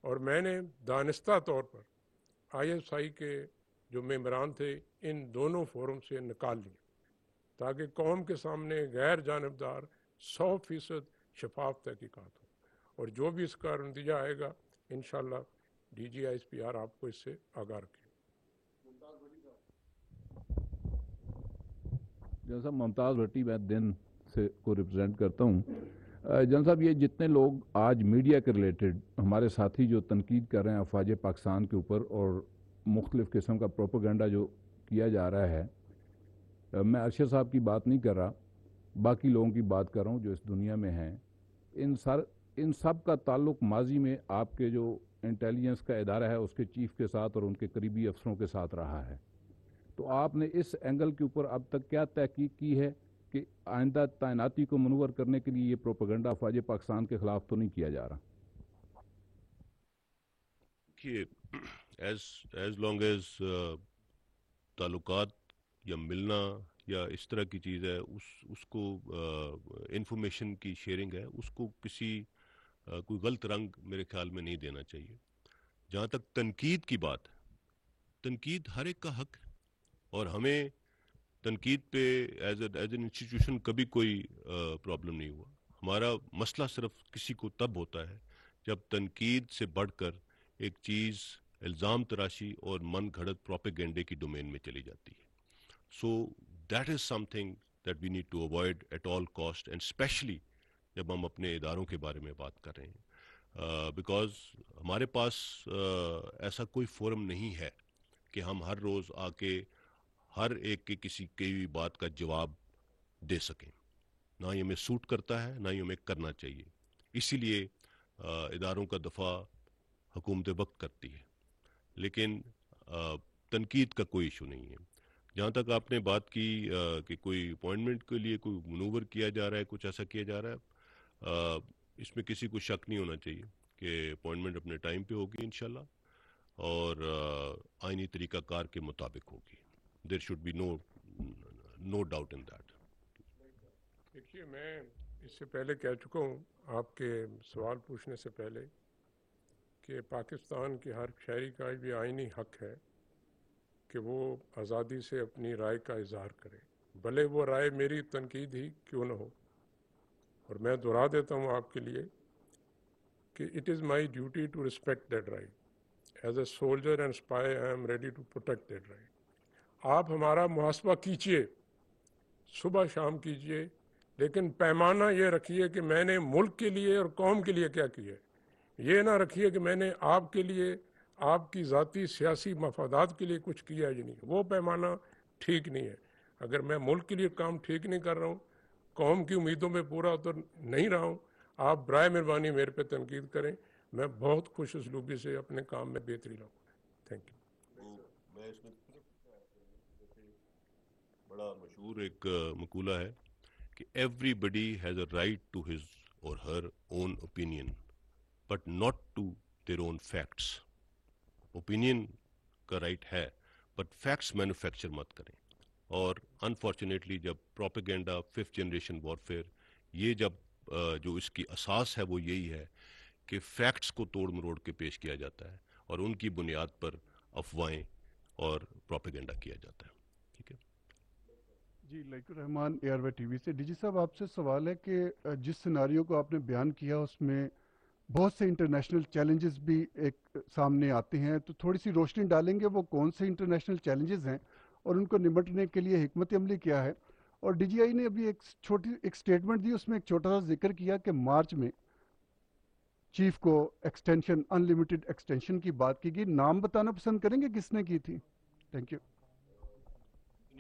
اور میں نے دانستہ طور پر آئی ایس آئی کے جو ممبران تھے ان دونوں فورم سے نکال لیے تاکہ قوم کے سامنے غیر جانبدار 100% شفاف تحقیقات ہوں. اور جو بھی اس کا نتیجہ آئے گا انشاءاللہ D G I S P R آپ کو اس سے آگاہ رکھے. جنرل صاحب ممتاز بھٹی میں دن سے کو ریپرزینٹ کرتا ہوں. جنرل صاحب یہ جتنے لوگ آج میڈیا کے ریلیٹڈ ہمارے ساتھی جو تنقید کر رہے ہیں افواج پاکستان کے اوپر اور مختلف قسم کا پروپیگنڈا جو کیا جا رہا ہے، میں ارشد صاحب کی بات نہیں کر رہا، باقی لوگوں کی بات کر رہا ہوں جو اس دنیا میں ہیں. ان سب کا تعلق ماضی میں آپ کے جو انٹیلیجنس کا ادارہ ہے اس کے چیف کے ساتھ اور ان کے قریبی افسروں کے ساتھ رہا ہے. تو آپ نے اس اینگل کے اوپر اب تک کیا تحقیق کی ہے کہ آئندہ تعیناتی کو منور کرنے کے لیے یہ پروپیگنڈا افواج پاکستان کے خلاف تو نہیں کیا جا رہا؟ کہ ایز لانگ ایز تعلقات یا ملنا یا اس طرح کی چیز ہے اس کو انفارمیشن کی شیئرنگ ہے، اس کو کسی کوئی غلط رنگ میرے خیال میں نہیں دینا چاہیے. جہاں تک تنقید کی بات، تنقید ہر ایک کا حق ہے اور ہمیں تنقید پہ ایز این انسٹیٹیوشن کبھی کوئی پرابلم نہیں ہوا. ہمارا مسئلہ صرف کسی کو تب ہوتا ہے جب تنقید سے بڑھ کر ایک چیز الزام تراشی اور من گھڑت پروپیگنڈے کی ڈومین میں چلی جاتی ہے. So that is something that we need to avoid at all cost, and especially جب ہم اپنے اداروں کے بارے میں بات کر رہے ہیں، بیکاز ہمارے پاس ایسا کوئی فورم نہیں ہے کہ ہم ہر روز آ کے ہر ایک کے کسی کی بات کا جواب دے سکیں. نہ ہی ہمیں سوٹ کرتا ہے، نہ ہی ہمیں کرنا چاہیے. اسی لیے اداروں کا دفاع حکومت وقت کرتی ہے، لیکن تنقید کا کوئی ایشو نہیں ہے. جہاں تک آپ نے بات کی کہ کوئی اپوائنٹمنٹ کے لیے کوئی منور کیا جا رہا ہے، کچھ ایسا کیا جا رہا ہے، اس میں کسی کو شک نہیں ہونا چاہیے کہ اپوائنٹمنٹ اپنے ٹائم پہ ہوگی انشاءاللہ اور آئینی طریقہ کار کے مطابق ہوگی. There should be no doubt in that. دیکھیے میں اس سے پہلے کہہ چکا ہوں آپ کے سوال پوچھنے سے پہلے کہ پاکستان کے ہر شہری کا بھی آئینی حق ہے کہ وہ آزادی سے اپنی رائے کا اظہار کرے، بھلے وہ رائے میری تنقید ہی کیوں نہ ہو. اور میں دہرا دیتا ہوں آپ کے لیے کہ it is my duty to respect that right. As a soldier and spy I am ready to protect that right. آپ ہمارا محاسبہ کیجیے، صبح شام کیجیے، لیکن پیمانہ یہ رکھیے کہ میں نے ملک کے لیے اور قوم کے لیے کیا کیا ہے. یہ نہ رکھیے کہ میں نے آپ کے لیے، آپ کی ذاتی سیاسی مفادات کے لیے کچھ کیا ہی نہیں. وہ پیمانہ ٹھیک نہیں ہے. اگر میں ملک کے لیے کام ٹھیک نہیں کر رہا ہوں, قوم کی امیدوں میں پورا اتر نہیں رہا ہوں, آپ برائے مہربانی میرے پہ تنقید کریں. میں بہت خوش اسلوبی سے اپنے کام میں بہتری لاؤں. Thank you. میں اس میں بڑا مشہور ایک مقولہ ہے کہ everybody has a right to his or her own opinion but not to their own facts. Opinion کا رائٹ ہے بٹ فیکٹس مینوفیکچر مت کریں. اور انفارچونیٹلی جب پروپیگنڈا, 5th جنریشن وارفیئر, یہ جب جو اس کی اساس ہے وہ یہی ہے کہ فیکٹس کو توڑ مروڑ کے پیش کیا جاتا ہے اور ان کی بنیاد پر افواہیں اور پروپیگنڈا کیا جاتا ہے. ٹھیک ہے جی Laiq ur-Rahman A R Y TV وی سے. ڈی جی صاحب آپ سے سوال ہے کہ جس سیناریو کو آپ نے بیان کیا اس میں بہت سے انٹرنیشنل چیلنجز بھی ایک سامنے آتے ہیں, تو تھوڑی سی روشنی ڈالیں گے وہ کون سے انٹرنیشنل چیلنجز ہیں اور ان کو نمٹنے کے لیے حکمت عملی کیا ہے؟ اور ڈی جی آئی نے ابھی ایک سٹیٹمنٹ دی, اس میں ایک چھوٹا سا ذکر کیا کہ مارچ میں چیف کو ایکسٹینشن, ان لمیٹڈ ایکسٹینشن کی بات کی گئی. نام بتانا پسند کریں گے کس نے کی تھی؟ Thank you.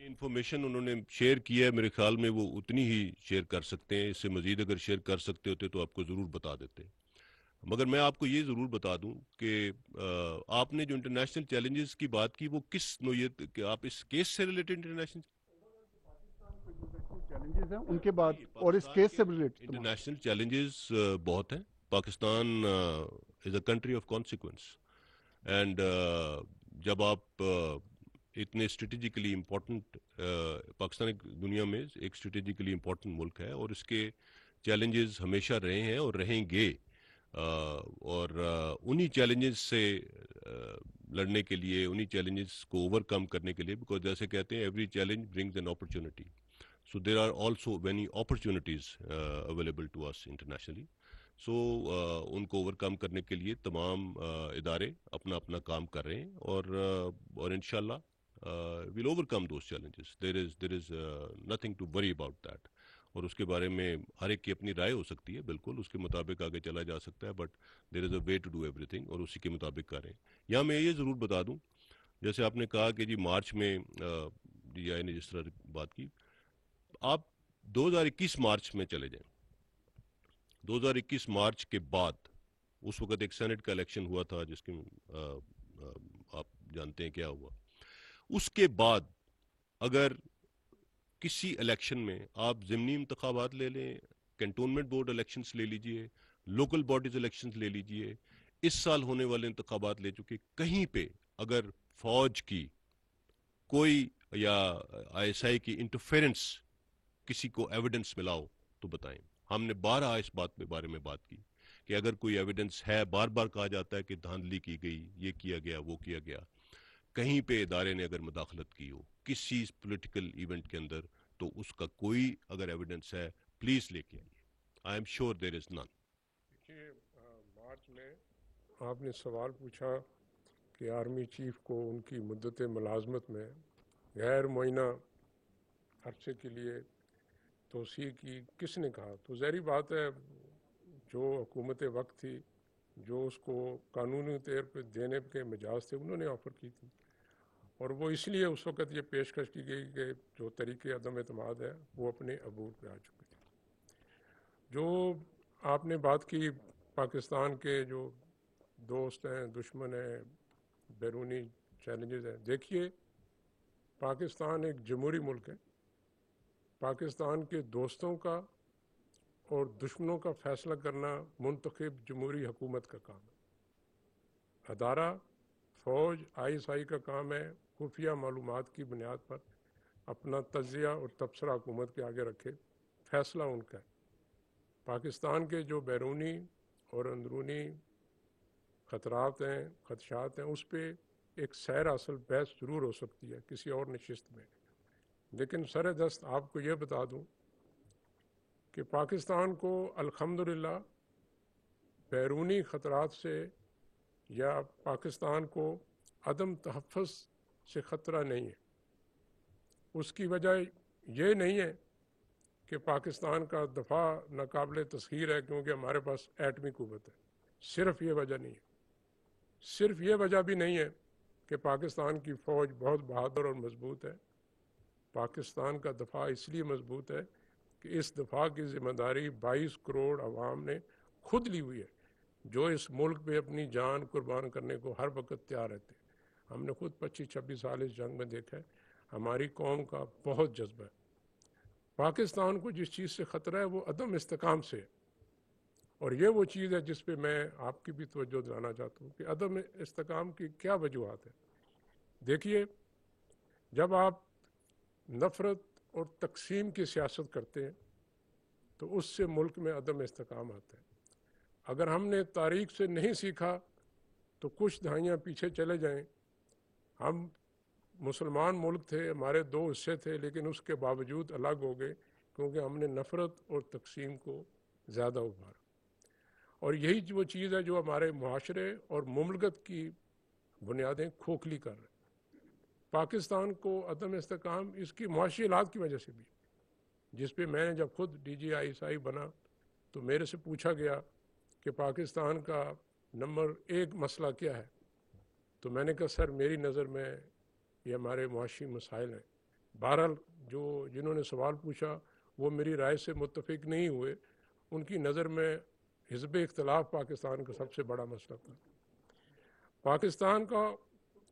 انفارمیشن انہوں نے شیئر کیا ہے, میرے خیال میں وہ اتنی ہی شیئر کر سکتے ہیں. اس سے مزید اگر شیئر کر سکتے ہوتے تو آپ کو ضرور بتا دیتے. مگر میں آپ کو یہ ضرور بتا دوں کہ آپ نے جو انٹرنیشنل چیلنجز کی بات کی وہ کس نوعیت کہ آپ اس کیس سے ریلیٹڈ انٹرنیشنل چیلنجز ہیں ان کے بعد اور اس کیس سے ریلیٹڈ انٹرنیشنل چیلنجز بہت ہیں. Pakistan is a country of consequence and جب آپ اتنے اسٹریٹجیکلی امپورٹنٹ, پاکستان ایک دنیا میں ایک اسٹریٹجیکلی امپورٹنٹ ملک ہے اور اس کے چیلنجز ہمیشہ رہے ہیں اور رہیں گے. اور انہی چیلنجز سے لڑنے کے لیے, انہی چیلنجز کو اوور کم کرنے کے لیے, بیکاز جیسے کہتے ہیں every challenge brings an opportunity, so there are also many opportunities available to us internationally. So ان کو اوور کم کرنے کے لیے تمام ادارے اپنا اپنا کام کر رہے ہیں اور انشاءاللہ we'll overcome those challenges. There is nothing to worry about that. اور اس کے بارے میں ہر ایک کی اپنی رائے ہو سکتی ہے, بالکل اس کے مطابق آگے چلا جا سکتا ہے, but there is a way to do everything اور اسی کے مطابق کریں. یہاں میں یہ ضرور بتا دوں, جیسے آپ نے کہا کہ جی مارچ میں ڈی آئی نے جس طرح بات کی, آپ 2021 مارچ میں چلے جائیں. 2021 مارچ کے بعد اس وقت ایک سینٹ کا الیکشن ہوا تھا جس کے آپ جانتے ہیں کیا ہوا. اس کے بعد اگر کسی الیکشن میں آپ ضمنی انتخابات لے لیں, کنٹونمنٹ بورڈ الیکشنز لے لیجئے, لوکل باڈیز الیکشنز لے لیجئے, اس سال ہونے والے انتخابات لے چکے, کہیں پہ اگر فوج کی کوئی یا آئی ایس آئی کی انٹرفیرنس کسی کو ایویڈنس ملا ہو تو بتائیں. ہم نے بارہا اس بارے میں بات کی کہ اگر کوئی ایویڈنس ہے, بار بار کہا جاتا ہے کہ دھاندلی کی گئی, یہ کیا گیا, وہ کیا گیا, کہیں پہ ادارے نے اگر مداخلت کی ہو کسی پولیٹیکل ایونٹ کے اندر, تو اس کا کوئی اگر ایویڈنس ہے پلیز لے کے آئیے. آئی ایم شیور دیر از نن. دیکھیے مارچ میں آپ نے سوال پوچھا کہ آرمی چیف کو ان کی مدت ملازمت میں غیر معینہ عرصے کے لیے توسیع کی کس نے کہا. تو ظاہری بات ہے جو حکومت وقت تھی, جو اس کو قانونی طور پہ دینے کے مجاز تھے, انہوں نے آفر کی تھی, اور وہ اس لیے اس وقت یہ پیشکش کی گئی کہ جو طریقے عدم اعتماد ہے وہ اپنے عبور پہ آ چکے تھے. جو آپ نے بات کی پاکستان کے جو دوست ہیں, دشمن ہیں, بیرونی چیلنجز ہیں, دیکھیے پاکستان ایک جمہوری ملک ہے. پاکستان کے دوستوں کا اور دشمنوں کا فیصلہ کرنا منتخب جمہوری حکومت کا کام ہے. ادارہ فوج آئی ایس آئی کا کام ہے خفیہ معلومات کی بنیاد پر اپنا تجزیہ اور تبصرہ حکومت کے آگے رکھے, فیصلہ ان کا ہے. پاکستان کے جو بیرونی اور اندرونی خطرات ہیں, خدشات ہیں, اس پہ ایک سیر اصل بحث ضرور ہو سکتی ہے کسی اور نشست میں, لیکن سر دست آپ کو یہ بتا دوں کہ پاکستان کو الحمدللہ بیرونی خطرات سے یا پاکستان کو عدم تحفظ سے خطرہ نہیں ہے. اس کی وجہ یہ نہیں ہے کہ پاکستان کا دفاع ناقابل تسخیر ہے کیونکہ ہمارے پاس ایٹمی قوت ہے, صرف یہ وجہ نہیں ہے. صرف یہ وجہ بھی نہیں ہے کہ پاکستان کی فوج بہت بہادر اور مضبوط ہے, پاکستان کا دفاع اس لیے مضبوط ہے کہ اس دفاع کی ذمہ داری 22 کروڑ عوام نے خود لی ہوئی ہے، جو اس ملک پہ اپنی جان قربان کرنے کو ہر وقت تیار رہتے ہیں۔ ہم نے خود 25-26 سال اس جنگ میں دیکھا ہے، ہماری قوم کا بہت جذبہ ہے۔ پاکستان کو جس چیز سے خطرہ ہے وہ عدم استحکام سے ہے، اور یہ وہ چیز ہے جس پہ میں آپ کی بھی توجہ دلانا چاہتا ہوں کہ عدم استحکام کی کیا وجوہات ہیں۔ دیکھیے، جب آپ نفرت اور تقسیم کی سیاست کرتے ہیں تو اس سے ملک میں عدم استحکام آتا ہے۔ اگر ہم نے تاریخ سے نہیں سیکھا تو کچھ دہائیاں پیچھے چلے جائیں، ہم مسلمان ملک تھے، ہمارے 2 حصے تھے، لیکن اس کے باوجود الگ ہو گئے کیونکہ ہم نے نفرت اور تقسیم کو زیادہ ابھارا، اور یہی وہ چیز ہے جو ہمارے معاشرے اور مملکت کی بنیادیں کھوکھلی کر رہے ہیں۔ پاکستان کو عدم استحکام اس کی معاشی حالات کی وجہ سے بھی، جس پہ میں نے جب خود DGI بنا تو میرے سے پوچھا گیا کہ پاکستان کا نمبر 1 مسئلہ کیا ہے، تو میں نے کہا سر میری نظر میں یہ ہمارے معاشی مسائل ہیں۔ بہرحال جنہوں نے سوال پوچھا وہ میری رائے سے متفق نہیں ہوئے، ان کی نظر میں حزب اختلاف پاکستان کا سب سے بڑا مسئلہ تھا۔ پاکستان کا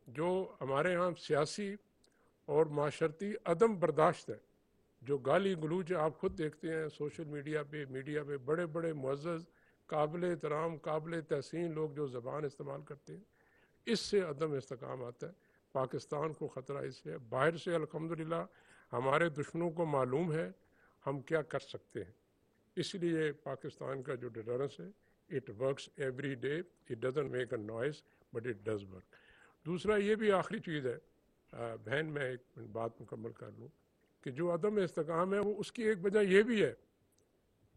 جو ہمارے یہاں سیاسی اور معاشرتی عدم برداشت ہے، جو گالی گلوچ آپ خود دیکھتے ہیں سوشل میڈیا پہ بڑے بڑے معزز قابل احترام قابل تحسین لوگ جو زبان استعمال کرتے ہیں، اس سے عدم استحکام آتا ہے۔ پاکستان کو خطرہ اس سے ہے۔ باہر سے الحمدللہ ہمارے دشمنوں کو معلوم ہے ہم کیا کر سکتے ہیں، اس لیے پاکستان کا جو ڈیٹرنس ہے it works every day, it doesn't make a noise but it does work. دوسرا یہ بھی آخری چیز ہے، بہن میں ایک بات مکمل کر لوں کہ جو عدم استحکام ہے وہ اس کی ایک وجہ یہ بھی ہے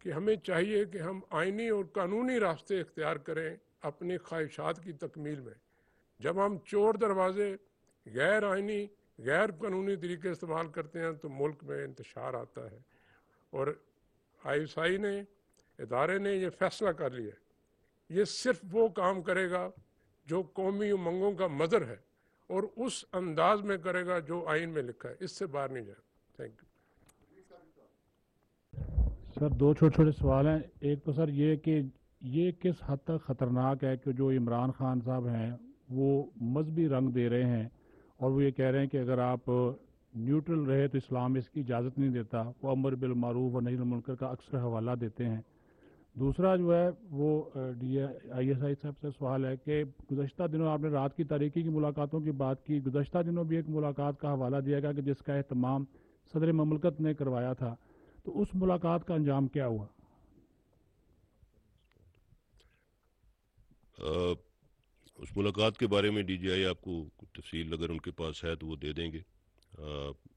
کہ ہمیں چاہیے کہ ہم آئینی اور قانونی راستے اختیار کریں اپنی خواہشات کی تکمیل میں۔ جب ہم چور دروازے غیر آئینی غیر قانونی طریقے استعمال کرتے ہیں تو ملک میں انتشار آتا ہے، اور ISI نے ادارے نے یہ فیصلہ کر لیا ہے یہ صرف وہ کام کرے گا جو قومی امنگوں کا مظہر ہے، اور اس انداز میں کرے گا جو آئین میں لکھا ہے، اس سے باہر نہیں جائے۔ Thank you. سر 2 چھوٹے سوال ہیں۔ ایک تو سر یہ کہ یہ کس حد تک خطرناک ہے کہ جو عمران خان صاحب ہیں وہ مذہبی رنگ دے رہے ہیں، اور وہ یہ کہہ رہے ہیں کہ اگر آپ نیوٹرل رہے تو اسلام اس کی اجازت نہیں دیتا، وہ امر بالمعروف اور نہی عن المنکر کا اکثر حوالہ دیتے ہیں۔ دوسرا جو ہے وہ ISI صاحب سے سوال ہے کہ گزشتہ دنوں آپ نے رات کی تاریکی کی ملاقاتوں کی بات کی، گزشتہ دنوں بھی ایک ملاقات کا حوالہ دیا گیا کہ جس کا اہتمام صدر مملکت نے کروایا تھا، تو اس ملاقات کا انجام کیا ہوا؟ اس ملاقات کے بارے میں DGI آپ کو تفصیل اگر ان کے پاس ہے تو وہ دے دیں گے۔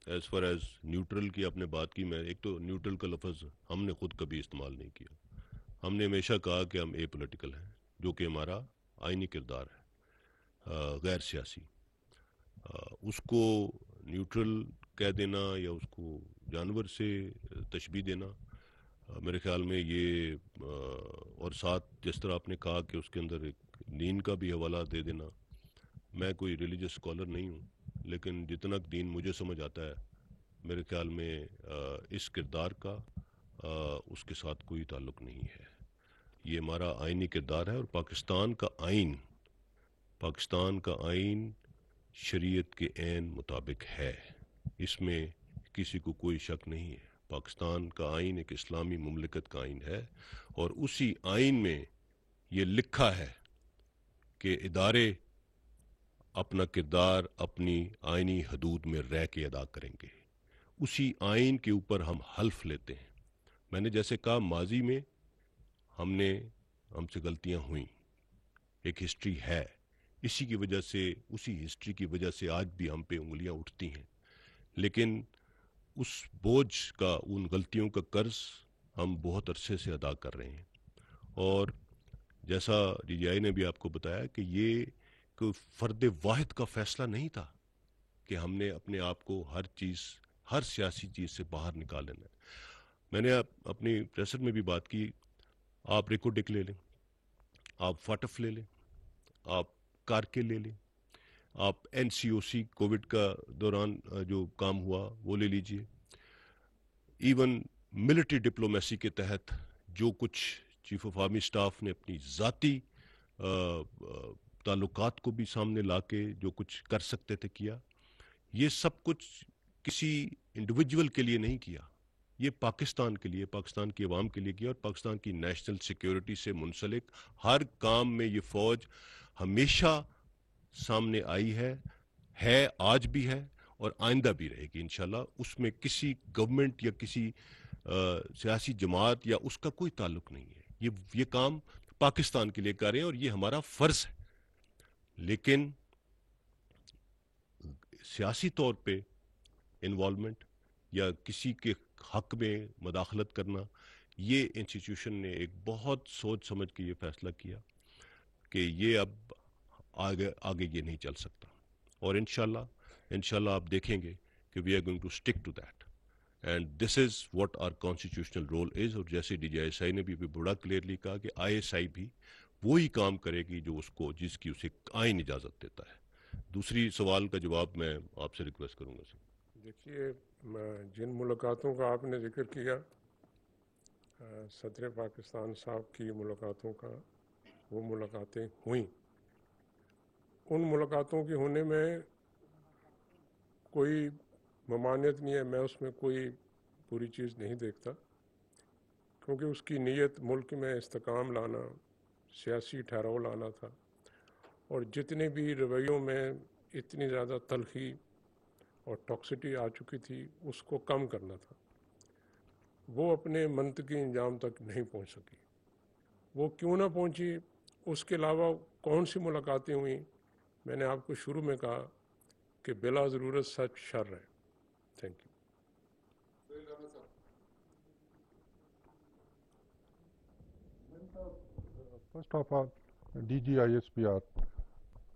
ایز فار ایز نیوٹرل کی آپ نے بات کی، میں ایک تو نیوٹرل کا لفظ ہم نے خود کبھی استعمال نہیں کیا، ہم نے ہمیشہ کہا کہ ہم پولیٹیکل ہیں، جو کہ ہمارا آئینی کردار ہے، غیر سیاسی۔ اس کو نیوٹرل کہہ دینا یا اس کو جانور سے تشبیہ دینا، میرے خیال میں یہ اور ساتھ جس طرح آپ نے کہا کہ اس کے اندر ایک دین کا بھی حوالہ دے دینا، میں کوئی ریلیجس اسکالر نہیں ہوں، لیکن جتنا دین مجھے سمجھ آتا ہے میرے خیال میں اس کردار کا اس کے ساتھ کوئی تعلق نہیں ہے۔ یہ ہمارا آئینی کردار ہے، اور پاکستان کا آئین شریعت کے عین مطابق ہے، اس میں کسی کو کوئی شک نہیں ہے۔ پاکستان کا آئین ایک اسلامی مملکت کا آئین ہے، اور اسی آئین میں یہ لکھا ہے کہ ادارے اپنا کردار اپنی آئینی حدود میں رہ کے ادا کریں گے۔ اسی آئین کے اوپر ہم حلف لیتے ہیں۔ میں نے جیسے کہا ماضی میں ہم سے غلطیاں ہوئیں، ایک ہسٹری ہے، اسی کی وجہ سے اسی ہسٹری کی وجہ سے آج بھی ہم پہ انگلیاں اٹھتی ہیں، لیکن اس بوجھ کا، ان غلطیوں کا قرض ہم بہت عرصے سے ادا کر رہے ہیں۔ اور جیسا DGI نے بھی آپ کو بتایا کہ یہ کوئی فرد واحد کا فیصلہ نہیں تھا کہ ہم نے اپنے آپ کو ہر سیاسی چیز سے باہر نکال لینا ہے۔ میں نے اپنی پریسر میں بھی بات کی، آپ ریکوڈک لے لیں، آپ فاٹف لے لیں، آپ کارکے لے لیں، آپ NCOC کووڈ کا دوران جو کام ہوا وہ لے لیجئے. ایون ملٹری ڈپلومیسی کے تحت جو کچھ چیف آف آرمی سٹاف نے اپنی ذاتی تعلقات کو بھی سامنے لا کے جو کچھ کر سکتے تھے کیا. یہ سب کچھ کسی انڈیویجول کے لیے نہیں کیا, یہ پاکستان کے لیے, پاکستان کی عوام کے لیے کیا, اور پاکستان کی نیشنل سیکیورٹی سے منسلک ہر کام میں یہ فوج ہمیشہ سامنے آئی ہے, آج بھی ہے اور آئندہ بھی رہے گی انشاءاللہ. اس میں کسی گورنمنٹ یا کسی سیاسی جماعت یا اس کا کوئی تعلق نہیں ہے. یہ کام پاکستان کے لیے کر رہے ہیں اور یہ ہمارا فرض ہے. لیکن سیاسی طور پہ انوالومنٹ یا کسی کے حق میں مداخلت کرنا, یہ انسٹیٹیوشن نے ایک بہت سوچ سمجھ کے یہ فیصلہ کیا کہ یہ اب آگے یہ نہیں چل سکتا. اور انشاءاللہ آپ دیکھیں گے کہ we are going to stick to that, and this is what our constitutional role is. اور جیسے DGI نے بھی بڑا کلیئرلی کہا کہ ISI بھی وہی کام کرے گی جو جس کی اسے آئین اجازت دیتا ہے. دوسری سوال کا جواب میں آپ سے ریکویسٹ کروں گا. دیکھیے, جن ملاقاتوں کا آپ نے ذکر کیا, صدر پاکستان صاحب کی ملاقاتوں کا, وہ ملاقاتیں ہوئیں. ان ملاقاتوں کے ہونے میں کوئی ممانعت نہیں ہے, میں اس میں کوئی بری چیز نہیں دیکھتا, کیونکہ اس کی نیت ملک میں استحکام لانا, سیاسی ٹھہراؤ لانا تھا. اور جتنے بھی رویوں میں اتنی زیادہ تلخی اور ٹاکسٹی آ چکی تھی, اس کو کم کرنا تھا. وہ اپنے منطقی انجام تک نہیں پہنچ سکی. وہ کیوں نہ پہنچی, اس کے علاوہ کون سی ملاقاتیں ہوئیں. میں نے آپ کو شروع میں کہا کہ بلا ضرورت سچ شر ہے. Thank you. First of all DGISPR,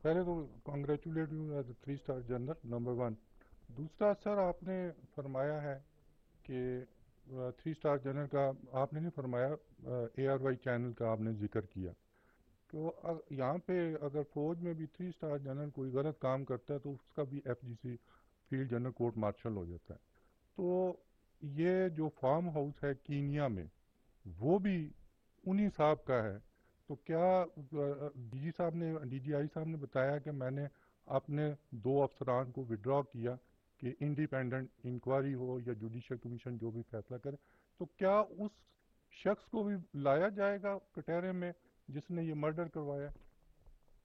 پہلے تو congratulate you as a 3 star general number 1. دوسرا سر, آپ نے فرمایا ہے کہ 3 اسٹار جنرل کا آپ نے نہیں فرمایا, ARY چینل کا آپ نے ذکر کیا. تو یہاں پہ اگر فوج میں بھی 3 اسٹار جنرل کوئی غلط کام کرتا ہے تو اس کا بھی FGC field general court martial ہو جاتا ہے. تو یہ جو فارم ہاؤس ہے کینیا میں, وہ بھی انہی صاحب کا ہے. تو کیا DGI صاحب نے بتایا کہ میں نے اپنے 2 افسران کو وڈرا کیا کہ انڈیپینڈنٹ انکوائری ہو یا جوڈیشل کمیشن جو بھی فیصلہ کرے, تو کیا اس شخص کو بھی لایا جائے گا کٹہرے میں جس نے یہ مرڈر کروایا؟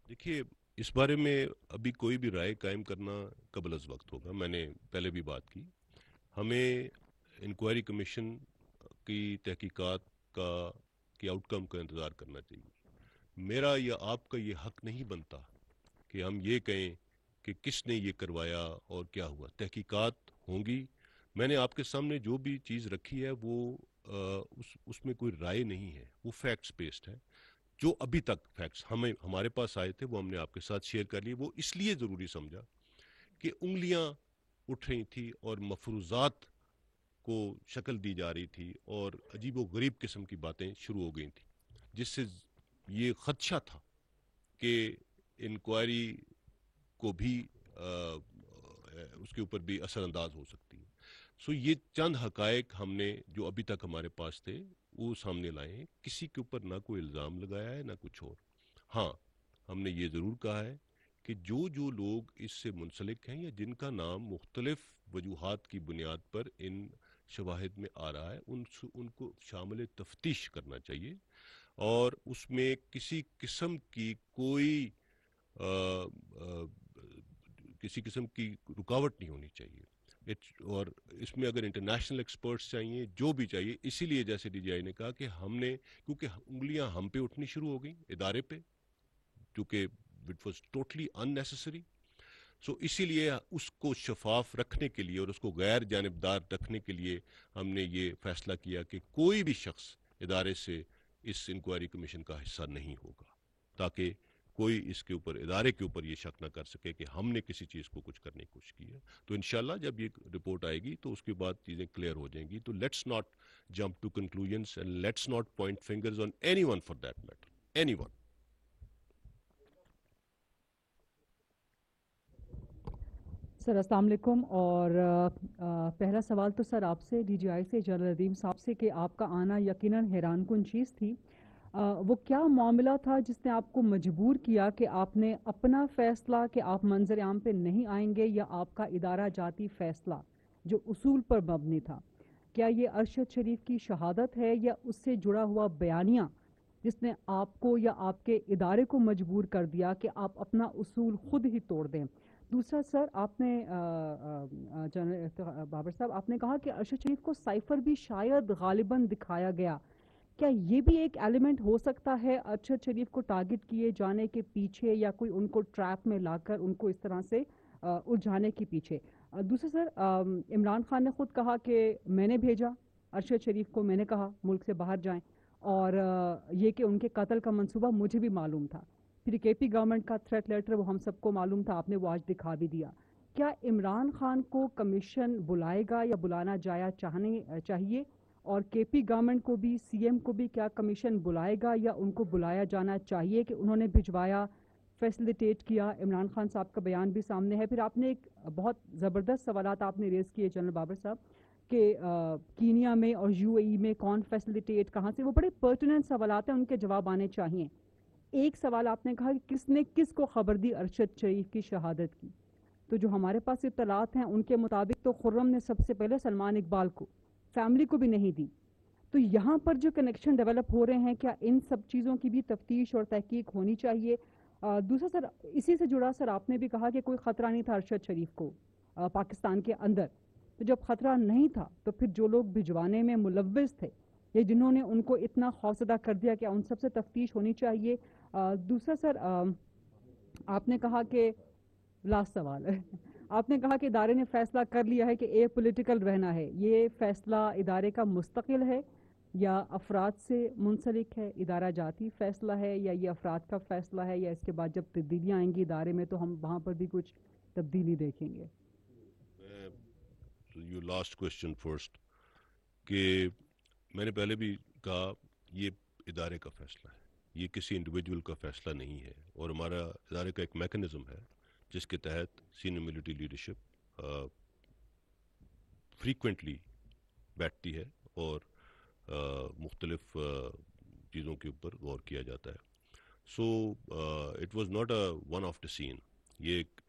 دیکھیے, اس بارے میں ابھی کوئی بھی رائے قائم کرنا قبل از وقت ہوگا. میں نے پہلے بھی بات کی, ہمیں انکوائری کمیشن کی تحقیقات کی آؤٹ کم کا انتظار کرنا چاہیے. میرا یا آپ کا یہ حق نہیں بنتا کہ ہم یہ کہیں کہ کس نے یہ کروایا اور کیا ہوا. تحقیقات ہوں گی. میں نے آپ کے سامنے جو بھی چیز رکھی ہے وہ اس میں کوئی رائے نہیں ہے, وہ فیکٹس بیسڈ ہے. جو ابھی تک فیکٹس ہمارے پاس آئے تھے وہ ہم نے آپ کے ساتھ شیئر کر لیے. وہ اس لیے ضروری سمجھا کہ انگلیاں اٹھ رہی تھی اور مفروضات کو شکل دی جا رہی تھی اور عجیب و غریب قسم کی باتیں شروع ہو گئی تھیں, جس سے یہ خدشہ تھا کہ انکوائری کو بھی اس کے اوپر بھی اثر انداز ہو سکتی ہے. سو یہ چند حقائق ہم نے جو ابھی تک ہمارے پاس تھے وہ سامنے لائے ہیں. کسی کے اوپر نہ کوئی الزام لگایا ہے نہ کچھ اور. ہاں, ہم نے یہ ضرور کہا ہے کہ جو لوگ اس سے منسلک ہیں یا جن کا نام مختلف وجوہات کی بنیاد پر ان شواہد میں آ رہا ہے, ان کو شامل تفتیش کرنا چاہیے, اور اس میں کسی قسم کی کوئی رکاوٹ نہیں ہونی چاہیے. اور اس میں اگر انٹرنیشنل ایکسپرٹس چاہیے, جو بھی چاہیے, اسی لیے جیسے DGI نے کہا کہ ہم نے, کیونکہ انگلیاں ہم پہ اٹھنی شروع ہو گئیں ادارے پہ, کیونکہ it was totally unnecessary. So اسی لیے اس کو شفاف رکھنے کے لیے اور اس کو غیر جانبدار رکھنے کے لیے ہم نے یہ فیصلہ کیا کہ کوئی بھی شخص ادارے سے اس انکوائری کمیشن کا حصہ نہیں ہوگا, تاکہ کوئی اس کے اوپر, ادارے کے اوپر یہ شک نہ کر سکے کہ ہم نے کسی چیز کو کچھ کرنے کی کوشش کی ہے. تو انشاءاللہ جب یہ رپورٹ آئے گی تو اس کے بعد چیزیں کلیئر ہو جائیں گی. تو let's not jump to conclusions and let's not point fingers on anyone for that matter, anyone. Sir السلام علیکم. اور پہلا سوال تو سر آپ سے ڈی جی آئی سے جنرل ندیم صاحب سے کہ آپ کا آنا یقیناً حیران کن چیز تھی. وہ کیا معاملہ تھا جس نے آپ کو مجبور کیا کہ آپ نے اپنا فیصلہ کہ آپ منظر عام پہ نہیں آئیں گے یا آپ کا ادارہ جاتی فیصلہ جو اصول پر مبنی تھا، کیا یہ ارشد شریف کی شہادت ہے یا اس سے جڑا ہوا بیانیہ جس نے آپ کو یا آپ کے ادارے کو مجبور کر دیا کہ آپ اپنا اصول خود ہی توڑ دیں؟ دوسرا سر، آپ نے جنرل بابر صاحب آپ نے کہا کہ ارشد شریف کو سائفر بھی شاید غالباً دکھایا گیا. کیا یہ بھی ایک ایلیمنٹ ہو سکتا ہے ارشد شریف کو ٹارگٹ کیے جانے کے پیچھے یا کوئی ان کو ٹریپ میں لا کر ان کو اس طرح سے الجھانے کے پیچھے؟ دوسرا سر، عمران خان نے خود کہا کہ میں نے بھیجا ارشد شریف کو، میں نے کہا ملک سے باہر جائیں، اور یہ کہ ان کے قتل کا منصوبہ مجھے بھی معلوم تھا. پھر کے پی گورنمنٹ کا تھریٹ لیٹر وہ ہم سب کو معلوم تھا، آپ نے وہ آج دکھا بھی دیا. کیا عمران خان کو کمیشن بلائے گا یا بلانا چاہیے؟ اور کے پی گورنمنٹ کو بھی، سی ایم کو بھی کیا کمیشن بلائے گا یا ان کو بلایا جانا چاہیے کہ انہوں نے بھجوایا، فیسلیٹیٹ کیا؟ عمران خان صاحب کا بیان بھی سامنے ہے. پھر آپ نے ایک بہت زبردست سوالات آپ نے ریز کیے جنرل بابر صاحب کہ کینیا میں اور یو اے ای میں کون فیسلیٹیٹ کہاں سے، وہ بڑے پرٹیننٹ سوالات ہیں، ان کے جواب آنے چاہیے. ایک سوال آپ نے کہا کہ کس نے کس کو خبر دی ارشد شریف کی شہادت کی، تو جو ہمارے پاس اطلاعات ہیں ان کے مطابق تو خرم نے سب سے پہلے سلمان اقبال کو، فیملی کو بھی نہیں دی. تو یہاں پر جو کنیکشن ڈیولپ ہو رہے ہیں، کیا ان سب چیزوں کی بھی تفتیش اور تحقیق ہونی چاہیے؟ دوسرا سر، اسی سے جڑا سر آپ نے بھی کہا کہ کوئی خطرہ نہیں تھا ارشد شریف کو پاکستان کے اندر. تو جب خطرہ نہیں تھا تو پھر جو لوگ بھجوانے میں ملوث تھے یا جنہوں نے ان کو اتنا خوفزدہ کر دیا، کیا ان سب سے تفتیش ہونی چاہیے؟ دوسرا سر، آپ نے کہا کہ لاسٹ سوال ہے آپ نے کہا کہ ادارے نے فیصلہ کر لیا ہے کہ اے پولیٹیکل رہنا ہے. یہ فیصلہ ادارے کا مستقل ہے یا افراد سے منسلک ہے؟ ادارہ جاتی فیصلہ ہے یا یہ افراد کا فیصلہ ہے، یا اس کے بعد جب تبدیلیاں آئیں گی ادارے میں تو ہم وہاں پر بھی کچھ تبدیلی دیکھیں گے؟ یو لاسٹ کوشچن فرسٹ، کہ میں نے پہلے بھی کہا یہ ادارے کا فیصلہ ہے، یہ کسی انڈیویجول کا فیصلہ نہیں ہے. اور ہمارا ادارے کا ایک میکنزم ہے جس کے تحت سینئر ملٹری لیڈرشپ فریکوینٹلی بیٹھتی ہے اور مختلف چیزوں کے اوپر غور کیا جاتا ہے. So it was not a one of the scene, یہ ایک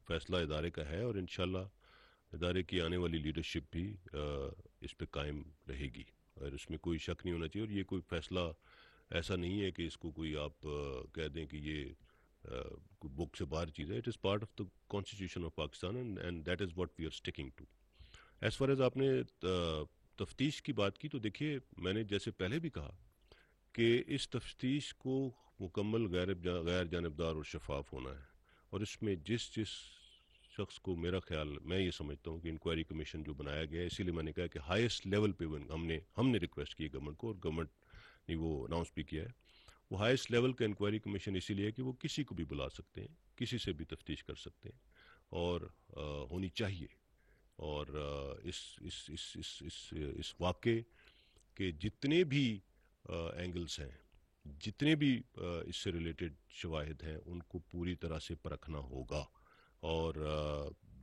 فیصلہ ادارے کا ہے، اور انشاءاللہ ادارے کی آنے والی لیڈرشپ بھی اس پہ قائم رہے گی، اور اس میں کوئی شک نہیں ہونا چاہیے. اور یہ کوئی فیصلہ ایسا نہیں ہے کہ اس کو کوئی آپ کہہ دیں کہ یہ کوئی بک سے باہر چیز ہے. It is part of the constitution of Pakistan and that is what we are sticking to. As far as آپ نے تفتیش کی بات کی، تو دیکھیے میں نے جیسے پہلے بھی کہا کہ اس تفتیش کو مکمل غیر جانبدار اور شفاف ہونا ہے. اور اس میں جس شخص کو، میرا خیال، میں یہ سمجھتا ہوں کہ انکوائری کمیشن جو بنایا گیا ہے، اسی لیے میں نے کہا کہ ہائیسٹ لیول پہ ہم نے ریکویسٹ کی گورنمنٹ کو، اور گورنمنٹ نے وہ اناؤنس بھی کیا ہے. وہ ہائیسٹ لیول کا انکوائری کمیشن اسی لیے کہ وہ کسی کو بھی بلا سکتے ہیں، کسی سے بھی تفتیش کر سکتے ہیں، اور ہونی چاہیے. اور اس واقعے کے جتنے بھی اینگلز ہیں، جتنے بھی اس سے ریلیٹڈ شواہد ہیں، ان کو پوری طرح سے پرکھنا ہوگا. اور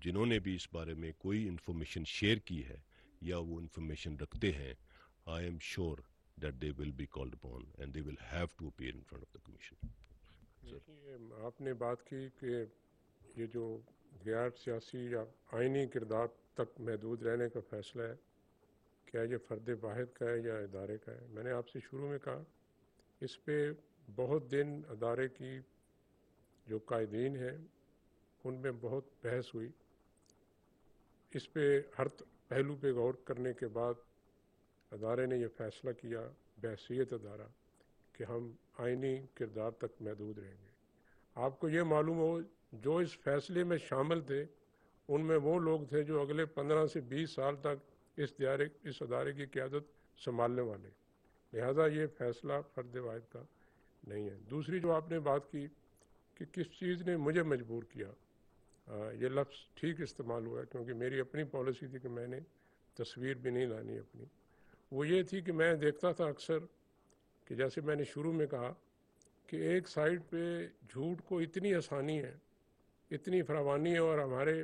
جنہوں نے بھی اس بارے میں کوئی انفارمیشن شیئر کی ہے یا وہ انفارمیشن رکھتے ہیں، I am sure that they will be called upon and they will have to appear in front of the commission. دیکھیے، آپ نے بات کی کہ یہ جو غیر سیاسی یا آئینی کردار تک محدود رہنے کا فیصلہ ہے، کیا یہ فرد واحد کا ہے یا ادارے کا ہے؟ میں نے آپ سے شروع میں کہا اس پہ بہت دن ادارے کی جو قائدین ہیں ان میں بہت بحث ہوئی. اس پہ ہر پہلو پہ غور کرنے کے بعد ادارے نے یہ فیصلہ کیا بحیثیت ادارہ کہ ہم آئینی کردار تک محدود رہیں گے. آپ کو یہ معلوم ہو جو اس فیصلے میں شامل تھے ان میں وہ لوگ تھے جو اگلے 15 سے 20 سال تک اس ادارے کی قیادت سنبھالنے والے، لہذا یہ فیصلہ فرد واحد کا نہیں ہے. دوسری جو آپ نے بات کی کہ کس چیز نے مجھے مجبور کیا، یہ لفظ ٹھیک استعمال ہوا ہے کیونکہ میری اپنی پالیسی تھی کہ میں نے تصویر بھی نہیں لانی اپنی. وہ یہ تھی کہ میں دیکھتا تھا اکثر کہ جیسے میں نے شروع میں کہا کہ ایک سائڈ پہ جھوٹ کو اتنی آسانی ہے، اتنی فراوانی ہے، اور ہمارے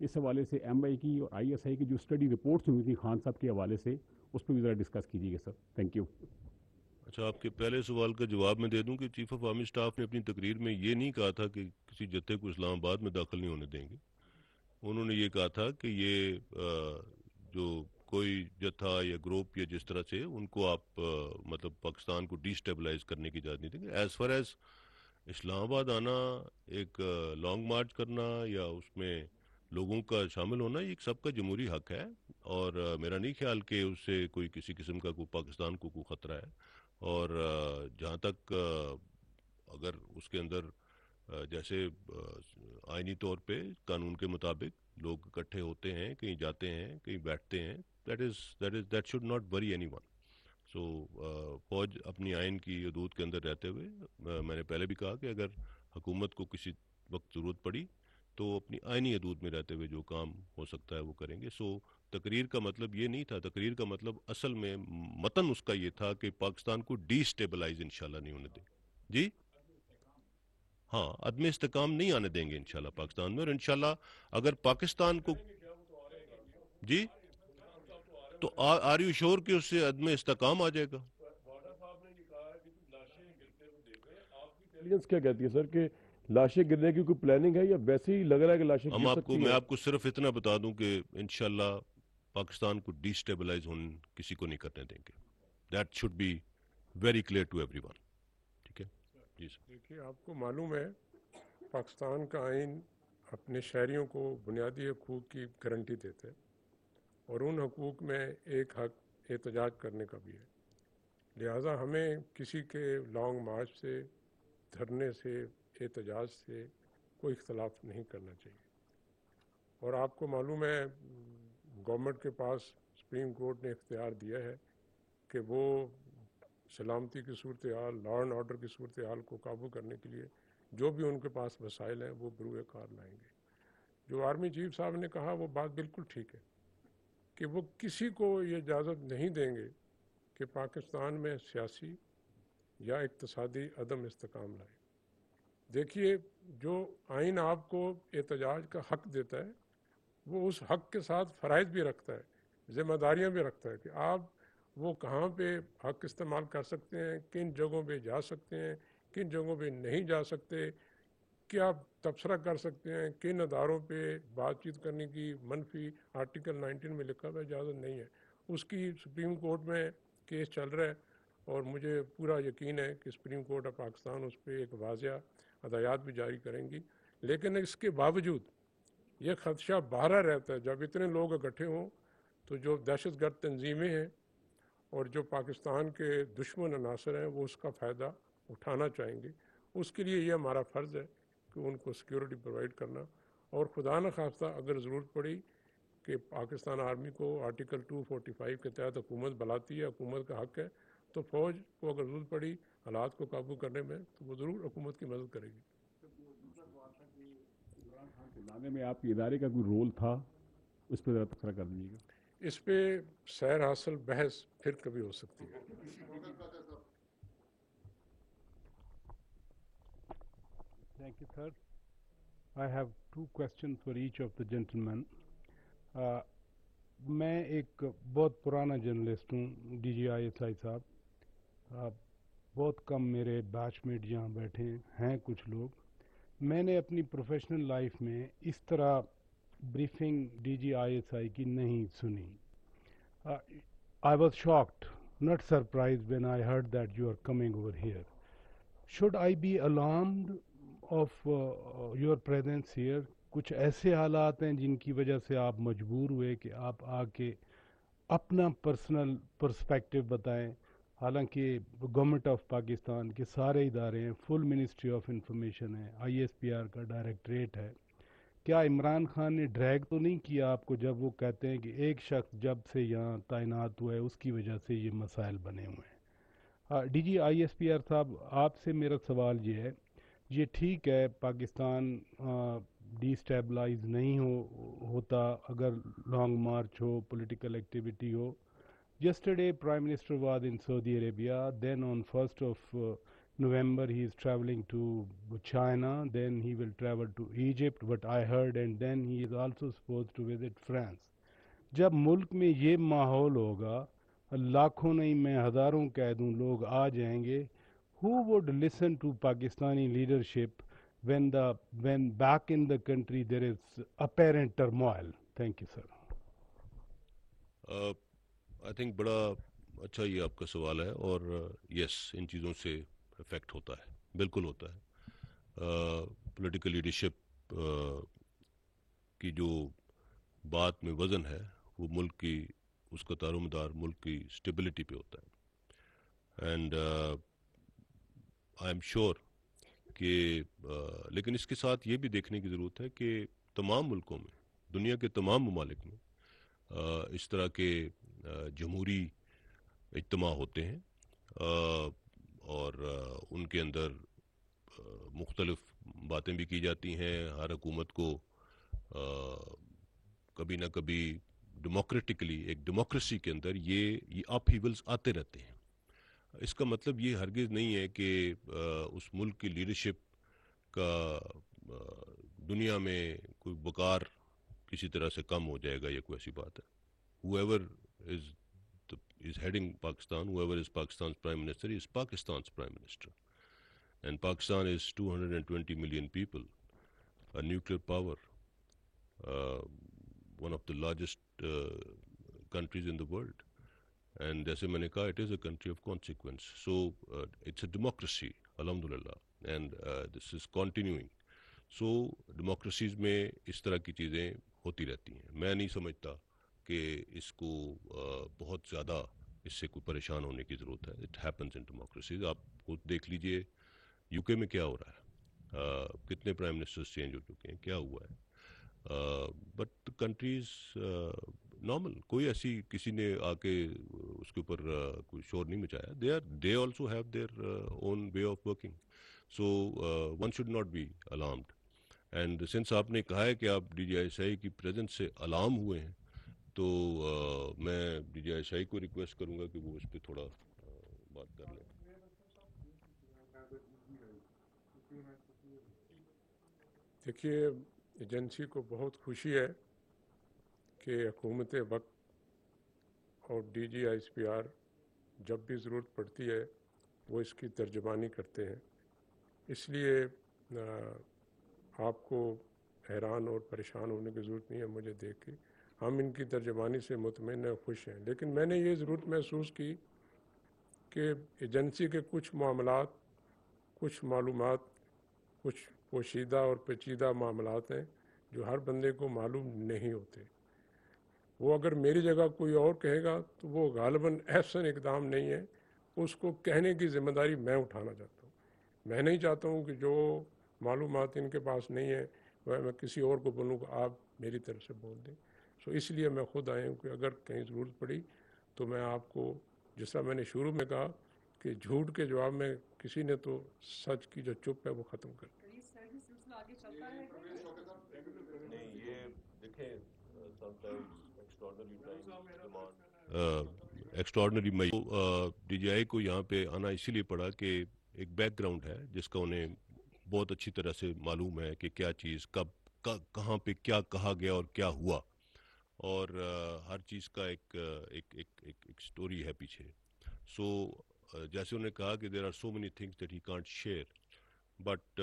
اس حوالے سے ایم آئی کی اور آئی ایس آئی کی جو اسٹڈی رپورٹس ہوئی تھی خان صاحب کے حوالے سے اس پہ بھی ذرا ڈسکس کیجیے گا سر. Thank you. اچھا، آپ کے پہلے سوال کا جواب میں دے دوں کہ چیف آف آرمی اسٹاف نے اپنی تقریر میں یہ نہیں کہا تھا کہ کسی جتھے کو اسلام آباد میں داخل نہیں ہونے دیں گے. انہوں نے یہ کہا تھا کہ یہ جو کوئی جتھا یا گروپ یا جس طرح سے ان کو آپ مطلب پاکستان کو ڈی اسٹیبلائز کرنے کی اجازت نہیں دیں گے. ایز فار ایز اسلام آباد آنا، ایک لانگ مارچ کرنا یا اس میں لوگوں کا شامل ہونا، یہ سب کا جمہوری حق ہے، اور میرا نہیں خیال کہ اس سے کوئی کسی قسم کا کوئی پاکستان کو کوئی خطرہ ہے. اور جہاں تک اگر اس کے اندر جیسے آئینی طور پہ قانون کے مطابق لوگ اکٹھے ہوتے ہیں، کہیں جاتے ہیں، کہیں بیٹھتے ہیں، that should not worry anyone. So فوج اپنی آئین کی حدود کے اندر رہتے ہوئے، میں نے پہلے بھی کہا کہ اگر حکومت کو کسی وقت ضرورت پڑی تو اپنی آئینی حدود میں رہتے ہوئے جو کام ہو سکتا ہے وہ کریں گے. سو تقریر کا مطلب یہ نہیں تھا. تقریر کا مطلب اصل میں متن اس کا یہ تھا کہ پاکستان کو ڈی اسٹیبلائز انشاءاللہ نہیں ہونے دیں. جی ہاں، عدم استحکام نہیں آنے دیں گے انشاءاللہ پاکستان میں. اور انشاءاللہ اگر پاکستان کو جی تو آر یو شور کہ اس سے عدم استحکام آ جائے گا؟ انٹیلیجنس کیا کہتی ہے سر کہ لاشیں گرنے کی کوئی پلاننگ ہے یا ویسے ہی لگ رہا ہے کہ لاشیں گر سکتی ہیں؟ میں آپ کو صرف اتنا بتا دوں کہ انشاءاللہ پاکستان کو ڈی اسٹیبلائز ہونے کسی کو نہیں کرنے دیں گے. That should be very clear to everyone. ٹھیک ہے جی سر. دیکھیے، آپ کو معلوم ہے پاکستان کا آئین اپنے شہریوں کو بنیادی حقوق کی گارنٹی دیتے ہیں، اور ان حقوق میں ایک حق احتجاج کرنے کا بھی ہے. لہٰذا ہمیں کسی کے لانگ مارچ سے، دھرنے سے، احتجاج سے کوئی اختلاف نہیں کرنا چاہیے. اور آپ کو معلوم ہے گورنمنٹ کے پاس سپریم کورٹ نے اختیار دیا ہے کہ وہ سلامتی کی صورتحال، لا اینڈ آرڈر کی صورتحال کو قابو کرنے کے لیے جو بھی ان کے پاس وسائل ہیں وہ بروئے کار لائیں گے. جو آرمی چیف صاحب نے کہا وہ بات بالکل ٹھیک ہے کہ وہ کسی کو یہ اجازت نہیں دیں گے کہ پاکستان میں سیاسی یا اقتصادی عدم استحکام لائے. دیکھیے، جو آئین آپ کو احتجاج کا حق دیتا ہے وہ اس حق کے ساتھ فرائض بھی رکھتا ہے، ذمہ داریاں بھی رکھتا ہے کہ آپ وہ کہاں پہ حق استعمال کر سکتے ہیں، کن جگہوں پہ جا سکتے ہیں، کن جگہوں پہ نہیں جا سکتے، کیا تبصرہ کر سکتے ہیں، کن اداروں پہ بات چیت کرنے کی منفی آرٹیکل 19 میں لکھا ہوا اجازت نہیں ہے. اس کی سپریم کورٹ میں کیس چل رہا ہے، اور مجھے پورا یقین ہے کہ سپریم کورٹ آف پاکستان اس پہ ایک واضح ہدایات بھی جاری کریں گی. لیکن اس کے باوجود یہ خدشہ باہر رہتا ہے جب اتنے لوگ اکٹھے ہوں تو جو دہشت گرد تنظیمیں ہیں اور جو پاکستان کے دشمن عناصر ہیں وہ اس کا فائدہ اٹھانا چاہیں گے. اس کے لیے یہ ہمارا فرض ہے کہ ان کو سیکیورٹی پرووائڈ کرنا، اور خدا نخواستہ اگر ضرورت پڑی کہ پاکستان آرمی کو آرٹیکل 245 کے تحت حکومت بلاتی ہے، حکومت کا حق ہے، تو فوج کو اگر ضرورت پڑی حالات کو قابو کرنے میں تو وہ ضرور حکومت کی مدد کرے گی. لانے میں آپ کے ادارے کا کوئی رول تھا، اس پہ ذرا تبصرہ کر دیجیے گا. اس پہ سیر حاصل بحث پھر کبھی ہو سکتی ہے. Thank you, sir. I have two questions for each of the gentlemen. میں ایک بہت پرانا جرنلسٹ ہوں، ڈی جی آئی ایس آئی صاحب. بہت کم میرے بیچ میٹ یہاں بیٹھے ہیں کچھ لوگ. میں نے اپنی پروفیشنل لائف میں اس طرح briefing D G I S I کی نہیں سنی. I was shocked, not surprised when I heard that you are coming over here. Should I be alarmed of your presence here? کچھ ایسے حالات ہیں جن کی وجہ سے آپ مجبور ہوئے کہ آپ آ کے اپنا پرسنل پرسپیکٹو بتائیں؟ حالانکہ گورنمنٹ آف پاکستان کے سارے ادارے ہیں، فل منسٹری آف انفارمیشن ہے، آئی ایس پی آر کا ڈائریکٹریٹ ہے. کیا عمران خان نے ڈریگ تو نہیں کیا آپ کو جب وہ کہتے ہیں کہ ایک شخص جب سے یہاں تعینات ہوا ہے اس کی وجہ سے یہ مسائل بنے ہوئے ہیں؟ D G I S P R صاحب، آپ سے میرا سوال یہ ہے، یہ ٹھیک ہے پاکستان ڈی اسٹیبلائز نہیں ہوتا اگر long march who, political activity who. Yesterday, Prime Minister was in Saudi Arabia. Then on 1st of November he is traveling to China, then he will travel to Egypt, what I heard, and then he is also supposed to visit France. جب ملک میں یہ ماحول ہوگا, لاکھوں نہیں میں ہزاروں کہہ دوں لوگ آ جائیں گے, who would listen to Pakistani leadership when back in the country there is apparent turmoil? Thank you, sir. I think بڑا اچھا یہ آپ کا سوال ہے, اور یس ان چیزوں سے افیکٹ ہوتا ہے, بالکل ہوتا ہے. پولیٹیکل لیڈرشپ کی جو بات میں وزن ہے وہ ملک کی, اس کا دار و مدار ملک کی اسٹیبلٹی پہ ہوتا ہے. اینڈ آئی ایم شیور کہ لیکن اس کے ساتھ یہ بھی دیکھنے کی ضرورت ہے کہ تمام ملکوں میں, دنیا کے تمام ممالک میں اس طرح کے جمہوری اجتماع ہوتے ہیں, اور ان کے اندر مختلف باتیں بھی کی جاتی ہیں. ہر حکومت کو کبھی نہ کبھی ڈیموکریٹکلی, ایک ڈیموکریسی کے اندر یہ اپ ہیولز آتے رہتے ہیں. اس کا مطلب یہ ہرگز نہیں ہے کہ اس ملک کی لیڈرشپ کا دنیا میں کوئی وقار کسی طرح سے کم ہو جائے گا, یا کوئی ایسی بات ہے. whoever is heading Pakistan, whoever is Pakistan's Prime Minister, is Pakistan's Prime Minister. And Pakistan is 220 million people, a nuclear power, one of the largest countries in the world. And جیسے میں نے کہا, it is a country of consequence. So it's a democracy, alhamdulillah, and this is continuing. So democracies میں اس طرح کی چیزیں ہوتی رہتی ہیں. میں نہیں سمجھتا کہ اس کو بہت زیادہ اس سے کوئی پریشان ہونے کی ضرورت ہے. It happens in democracies. آپ خود دیکھ لیجئے یو کے میں کیا ہو رہا ہے, کتنے پرائم منسٹرز چینج ہو چکے ہیں, کیا ہوا ہے. بٹ کنٹریز نارمل, کوئی ایسی کسی نے آ کے اس کے اوپر کوئی شور نہیں مچایا. They also have their own way of working. So one should not be alarmed. And since آپ نے کہا ہے کہ آپ D G I S I کی پریزنس سے الارم ہوئے ہیں, تو میں ڈی جی آئی ایس آئی کو ریکویسٹ کروں گا کہ وہ اس پہ تھوڑا بات کر لیں. دیکھیے, ایجنسی کو بہت خوشی ہے کہ حکومت وقت اور D G I S P R جب بھی ضرورت پڑتی ہے وہ اس کی ترجمانی کرتے ہیں. اس لیے آپ کو حیران اور پریشان ہونے کی ضرورت نہیں ہے مجھے دیکھ کے. ہم ان کی ترجمانی سے مطمئن ہیں, خوش ہیں. لیکن میں نے یہ ضرورت محسوس کی کہ ایجنسی کے کچھ معاملات, کچھ معلومات, کچھ پوشیدہ اور پیچیدہ معاملات ہیں جو ہر بندے کو معلوم نہیں ہوتے. وہ اگر میری جگہ کوئی اور کہے گا تو وہ غالباً احسن اقدام نہیں ہے. اس کو کہنے کی ذمہ داری میں اٹھانا چاہتا ہوں. میں نہیں چاہتا ہوں کہ جو معلومات ان کے پاس نہیں ہیں وہ میں کسی اور کو بولوں کہ آپ میری طرف سے بول دیں. سو اس لیے میں خود آیا ہوں کہ اگر کہیں ضرورت پڑی تو میں آپ کو, جس طرح میں نے شروع میں کہا کہ جھوٹ کے جواب میں کسی نے تو سچ کی جو چپ ہے وہ ختم کر دی. ایکسٹراڈنری ڈی جی آئی کو یہاں پہ آنا اسی لیے پڑا کہ ایک بیک گراؤنڈ ہے جس کا انہیں بہت اچھی طرح سے معلوم ہے کہ کیا چیز کب کہاں پہ کیا کہا گیا اور کیا ہوا, اور ہر چیز کا ایک سٹوری ہے پیچھے. سو جیسے انہوں نے کہا کہ there are so many things that he can't share, but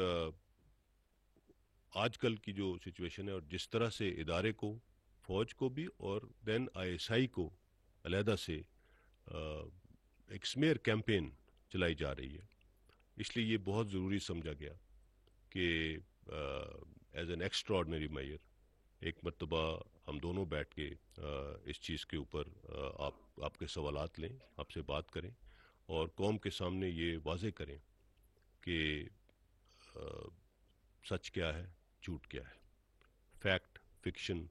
آج کل کی جو سچویشن ہے اور جس طرح سے ادارے کو, فوج کو بھی اور دین آئی ایس آئی کو علیحدہ سے ایک سمیئر کیمپین چلائی جا رہی ہے, اس لیے یہ بہت ضروری سمجھا گیا کہ ایز این ایکسٹراڈنری میئر ایک مرتبہ ہم دونوں بیٹھ کے اس چیز کے اوپر آپ کے سوالات لیں, آپ سے بات کریں اور قوم کے سامنے یہ واضح کریں کہ سچ کیا ہے, جھوٹ کیا ہے, فیکٹ, فکشن,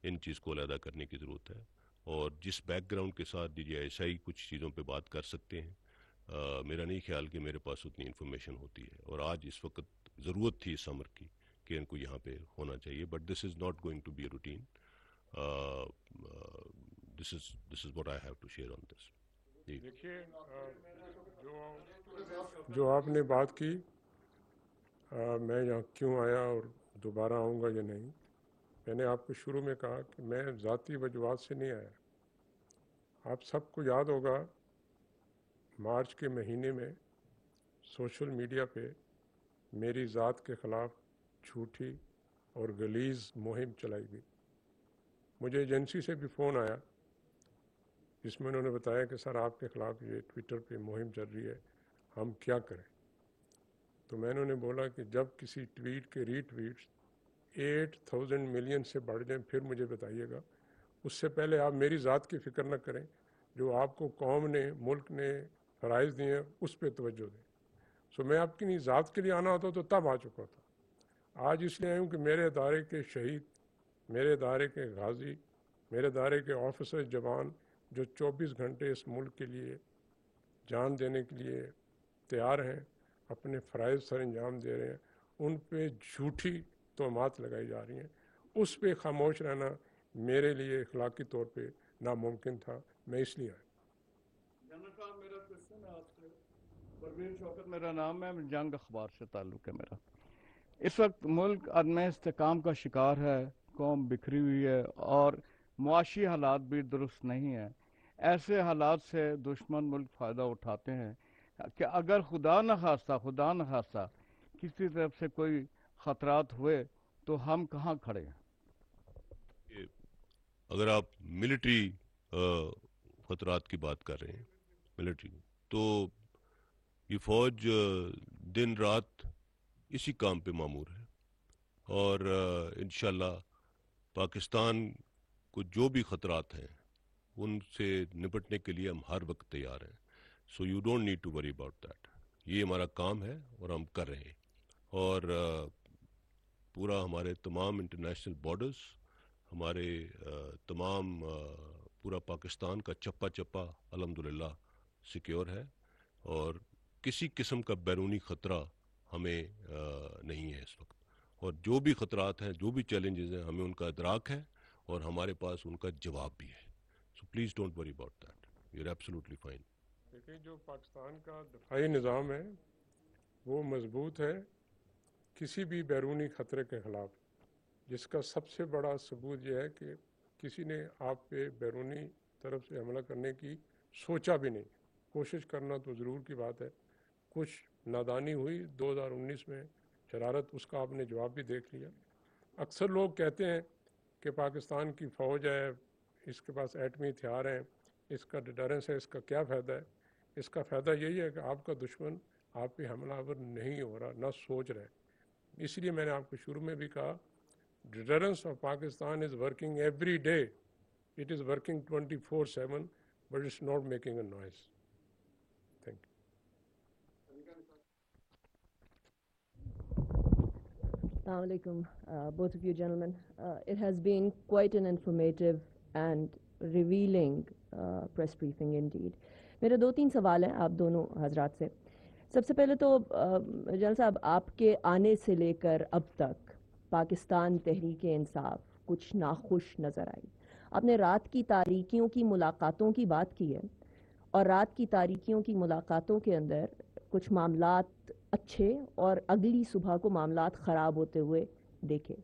ان چیز کو علیحدہ کرنے کی ضرورت ہے. اور جس بیک گراؤنڈ کے ساتھ ڈی جی آئی ایس آئی کچھ چیزوں پہ بات کر سکتے ہیں, میرا نہیں خیال کہ میرے پاس اتنی انفارمیشن ہوتی ہے, اور آج اس وقت ضرورت تھی اس امر کی کہ ان کو یہاں پہ ہونا چاہیے. But this is not going to be a routine. This is what I have to share on this. جی دیکھیے جو آپ نے بات کی میں یہاں کیوں آیا اور دوبارہ آؤں گا یا نہیں، میں نے آپ کو شروع میں کہا کہ میں ذاتی وجوہات سے نہیں آیا. آپ سب کو یاد ہوگا مارچ کے مہینے میں سوشل میڈیا پہ میری ذات کے خلاف جھوٹی اور غلیظ مہم چلائی گئی. مجھے ایجنسی سے بھی فون آیا جس میں انہوں نے بتایا کہ سر آپ کے خلاف یہ ٹویٹر پہ مہم چل رہی ہے، ہم کیا کریں. تو میں نے بولا کہ جب کسی ٹویٹ کے ری ٹویٹس 8,000 ملین سے بڑھ جائیں پھر مجھے بتائیے گا. اس سے پہلے آپ میری ذات کی فکر نہ کریں، جو آپ کو قوم نے ملک نے فرائض دیے ہیں اس پہ توجہ دیں. سو میں آپ کی ذات کے لیے آنا ہوتا تو تب آ چکا تھا. آج اس لیے آیا ہوں کہ میرے ادارے کے شہید، میرے ادارے کے غازی، میرے ادارے کے آفیسر جوان جو 24 گھنٹے اس ملک کے لیے جان دینے کے لیے تیار ہیں، اپنے فرائض سر انجام دے رہے ہیں، ان پہ جھوٹی تہمات لگائی جا رہی ہیں. اس پہ خاموش رہنا میرے لیے اخلاقی طور پہ ناممکن تھا. میں اس لیے آیا. جنرل صاحب میرا کوشچن ہے آپ سے. پروین شوکت میرا نام ہے، جنگ اخبار سے تعلق ہے میرا. اس وقت ملک عدم استحکام کا شکار ہے، قوم بکھری ہوئی ہے اور معاشی حالات بھی درست نہیں ہیں. ایسے حالات سے دشمن ملک فائدہ اٹھاتے ہیں کہ اگر خدا نخواستہ کسی طرف سے کوئی خطرات ہوئے تو ہم کہاں کھڑے ہیں؟ اگر آپ ملٹری خطرات کی بات کر رہے ہیں، ملٹری، تو یہ فوج دن رات اسی کام پہ معمور ہے، اور انشاءاللہ پاکستان کو جو بھی خطرات ہیں ان سے نپٹنے کے لیے ہم ہر وقت تیار ہیں. So you don't need to worry about that. یہ ہمارا کام ہے اور ہم کر رہے ہیں. اور پورا ہمارے تمام انٹرنیشنل بارڈرز، ہمارے تمام پورا پاکستان کا چپا چپا الحمدللہ سیکیور ہے، اور کسی قسم کا بیرونی خطرہ ہمیں نہیں ہے اس وقت. اور جو بھی خطرات ہیں، جو بھی چیلنجز ہیں، ہمیں ان کا ادراک ہے اور ہمارے پاس ان کا جواب بھی ہے. So please don't worry about that. You are absolutely fine. دیکھیں، جو پاکستان کا دفاعی نظام ہے وہ مضبوط ہے کسی بھی بیرونی خطرے کے خلاف، جس کا سب سے بڑا ثبوت یہ ہے کہ کسی نے آپ پہ بیرونی طرف سے حملہ کرنے کی سوچا بھی نہیں. کوشش کرنا تو ضرور کی بات ہے. کچھ نادانی ہوئی 2019 میں، شرارت، اس کا آپ نے جواب بھی دیکھ لیا. اکثر لوگ کہتے ہیں کہ پاکستان کی فوج ہے، اس کے پاس ایٹمی ہتھیار ہیں، اس کا ڈیٹرنس ہے، اس کا کیا فائدہ ہے؟ اس کا فائدہ یہی ہے کہ آپ کا دشمن آپ پہ حملہ آور نہیں ہو رہا، نہ سوچ رہے. اس لیے میں نے آپ کو شروع میں بھی کہا، deterrence of Pakistan is working every day. It is working 24/7 but it's not making a noise. Thank you. Assalamu alaikum, both of you gentlemen. It has been quite an informative and revealing press briefing indeed. میرے 2-3 سوال ہیں آپ دونوں حضرات سے. سب سے پہلے تو جنرل صاحب، آپ کے آنے سے لے کر اب تک پاکستان تحریک انصاف کچھ ناخوش نظر آئی. آپ نے رات کی تاریکیوں کی ملاقاتوں کی بات کی ہے، اور رات کی تاریکیوں کی ملاقاتوں کے اندر کچھ معاملات اچھے اور اگلی صبح کو معاملات خراب ہوتے ہوئے دیکھے.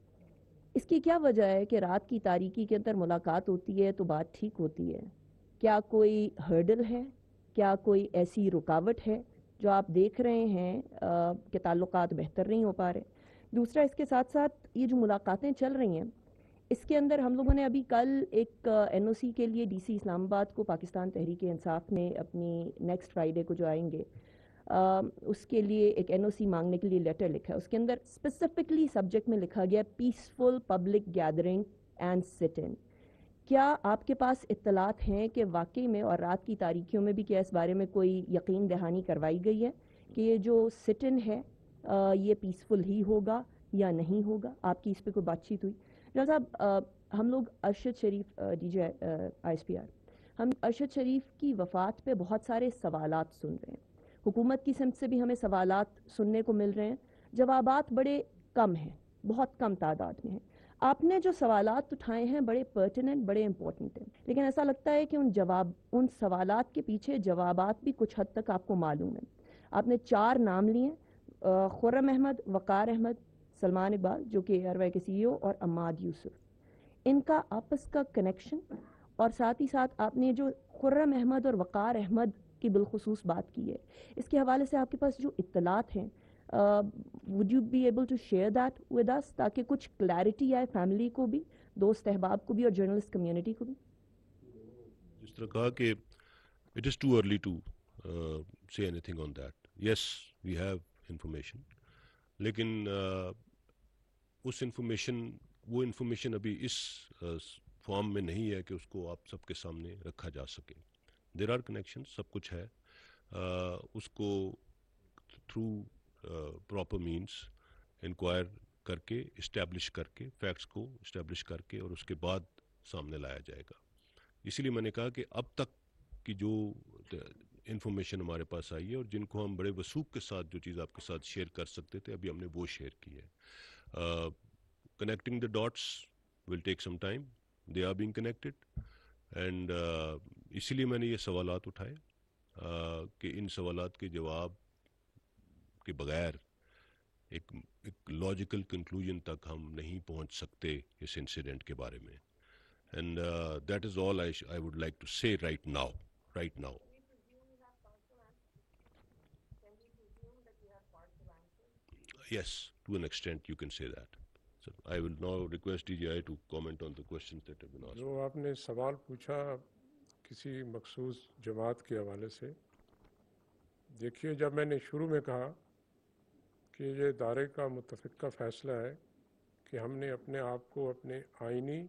اس کی کیا وجہ ہے کہ رات کی تاریکی کے اندر ملاقات ہوتی ہے تو بات ٹھیک ہوتی ہے؟ کیا کوئی ہرڈل ہے؟ کیا کوئی ایسی رکاوٹ ہے جو آپ دیکھ رہے ہیں کہ تعلقات بہتر نہیں ہو پا رہے؟ دوسرا، اس کے ساتھ ساتھ یہ جو ملاقاتیں چل رہی ہیں، اس کے اندر ہم لوگوں نے ابھی کل ایک این او سی کے لیے ڈی سی اسلام آباد کو پاکستان تحریک انصاف نے اپنی نیکسٹ فرائیڈے کو جو آئیں گے اس کے لیے ایک این او سی مانگنے کے لیے لیٹر لکھا ہے. اس کے اندر اسپیسیفکلی سبجیکٹ میں لکھا گیا پیسفل پبلک گیدرنگ اینڈ سٹ ان. کیا آپ کے پاس اطلاعات ہیں کہ واقعی میں اور رات کی تاریکیوں میں بھی کیا اس بارے میں کوئی یقین دہانی کروائی گئی ہے کہ یہ جو سٹ ان ہے یہ پیسفل ہی ہوگا یا نہیں ہوگا؟ آپ کی اس پہ کوئی بات چیت ہوئی؟ جنرل صاحب، ہم لوگ Arshad Sharif D G I S P R, ہم ارشد شریف کی وفات پہ بہت سارے سوالات سن رہے ہیں. حکومت کی سمت سے بھی ہمیں سوالات سننے کو مل رہے ہیں. جوابات بڑے کم ہیں، بہت کم تعداد میں ہیں. آپ نے جو سوالات اٹھائے ہیں بڑے پرٹیننٹ، بڑے امپورٹنٹ ہیں، لیکن ایسا لگتا ہے کہ ان سوالات کے پیچھے جوابات بھی کچھ حد تک آپ کو معلوم ہیں. آپ نے 4 نام لیے، خرم احمد، وقار احمد، سلمان اقبال جو کہ ایئر وائی کے سی ای او، اور عماد یوسف. ان کا آپس کا کنیکشن، اور ساتھ ہی ساتھ آپ نے جو خرم احمد اور وقار احمد کی بالخصوص بات کی ہے، اس کے حوالے سے آپ کے پاس جو اطلاعات ہیں، would you be able to share that with us تاکہ کچھ کلیئرٹی آئے فیملی کو بھی، دوست احباب کو بھی، اور جرنلسٹ کمیونٹی کو بھی؟ جس طرح کہا کہ it is too early to say anything on that. Yes, we have information. لیکن وہ انفارمیشن ابھی اس فارم میں نہیں ہے کہ اس کو آپ سب کے سامنے رکھا جا سکے. دیر آر کنیکشن، سب کچھ ہے. اس کو تھرو پراپر مینس انکوائر کر کے، اسٹیبلش کر کے، فیکٹس کو اسٹیبلش کر کے، اور اس کے بعد سامنے لایا جائے گا. اسی لیے میں نے کہا کہ اب تک کی جو انفارمیشن ہمارے پاس آئی ہے، اور جن کو ہم بڑے وثوق کے ساتھ جو چیز آپ کے ساتھ شیئر کر سکتے تھے، ابھی ہم نے وہ شیئر کی ہے. Connecting the dots will take some time, they are being connected, and اسی لیے میں نے یہ سوالات اٹھائے کہ ان سوالات کے جواب کے بغیر ایک لاجیکل کنکلوژن تک ہم نہیں پہنچ سکتے اس انسیڈنٹ کے بارے میں. And that is all I would like to say right now. Yes, to an extent you can say that. So I will now request DGI to comment on the questions that have been asked. جو آپ نے سوال پوچھا کسی مخصوص جماعت کے حوالے سے، دیکھیے جب میں نے شروع میں کہا کہ یہ ادارے کا متفقہ فیصلہ ہے کہ ہم نے اپنے آپ کو اپنے آئینی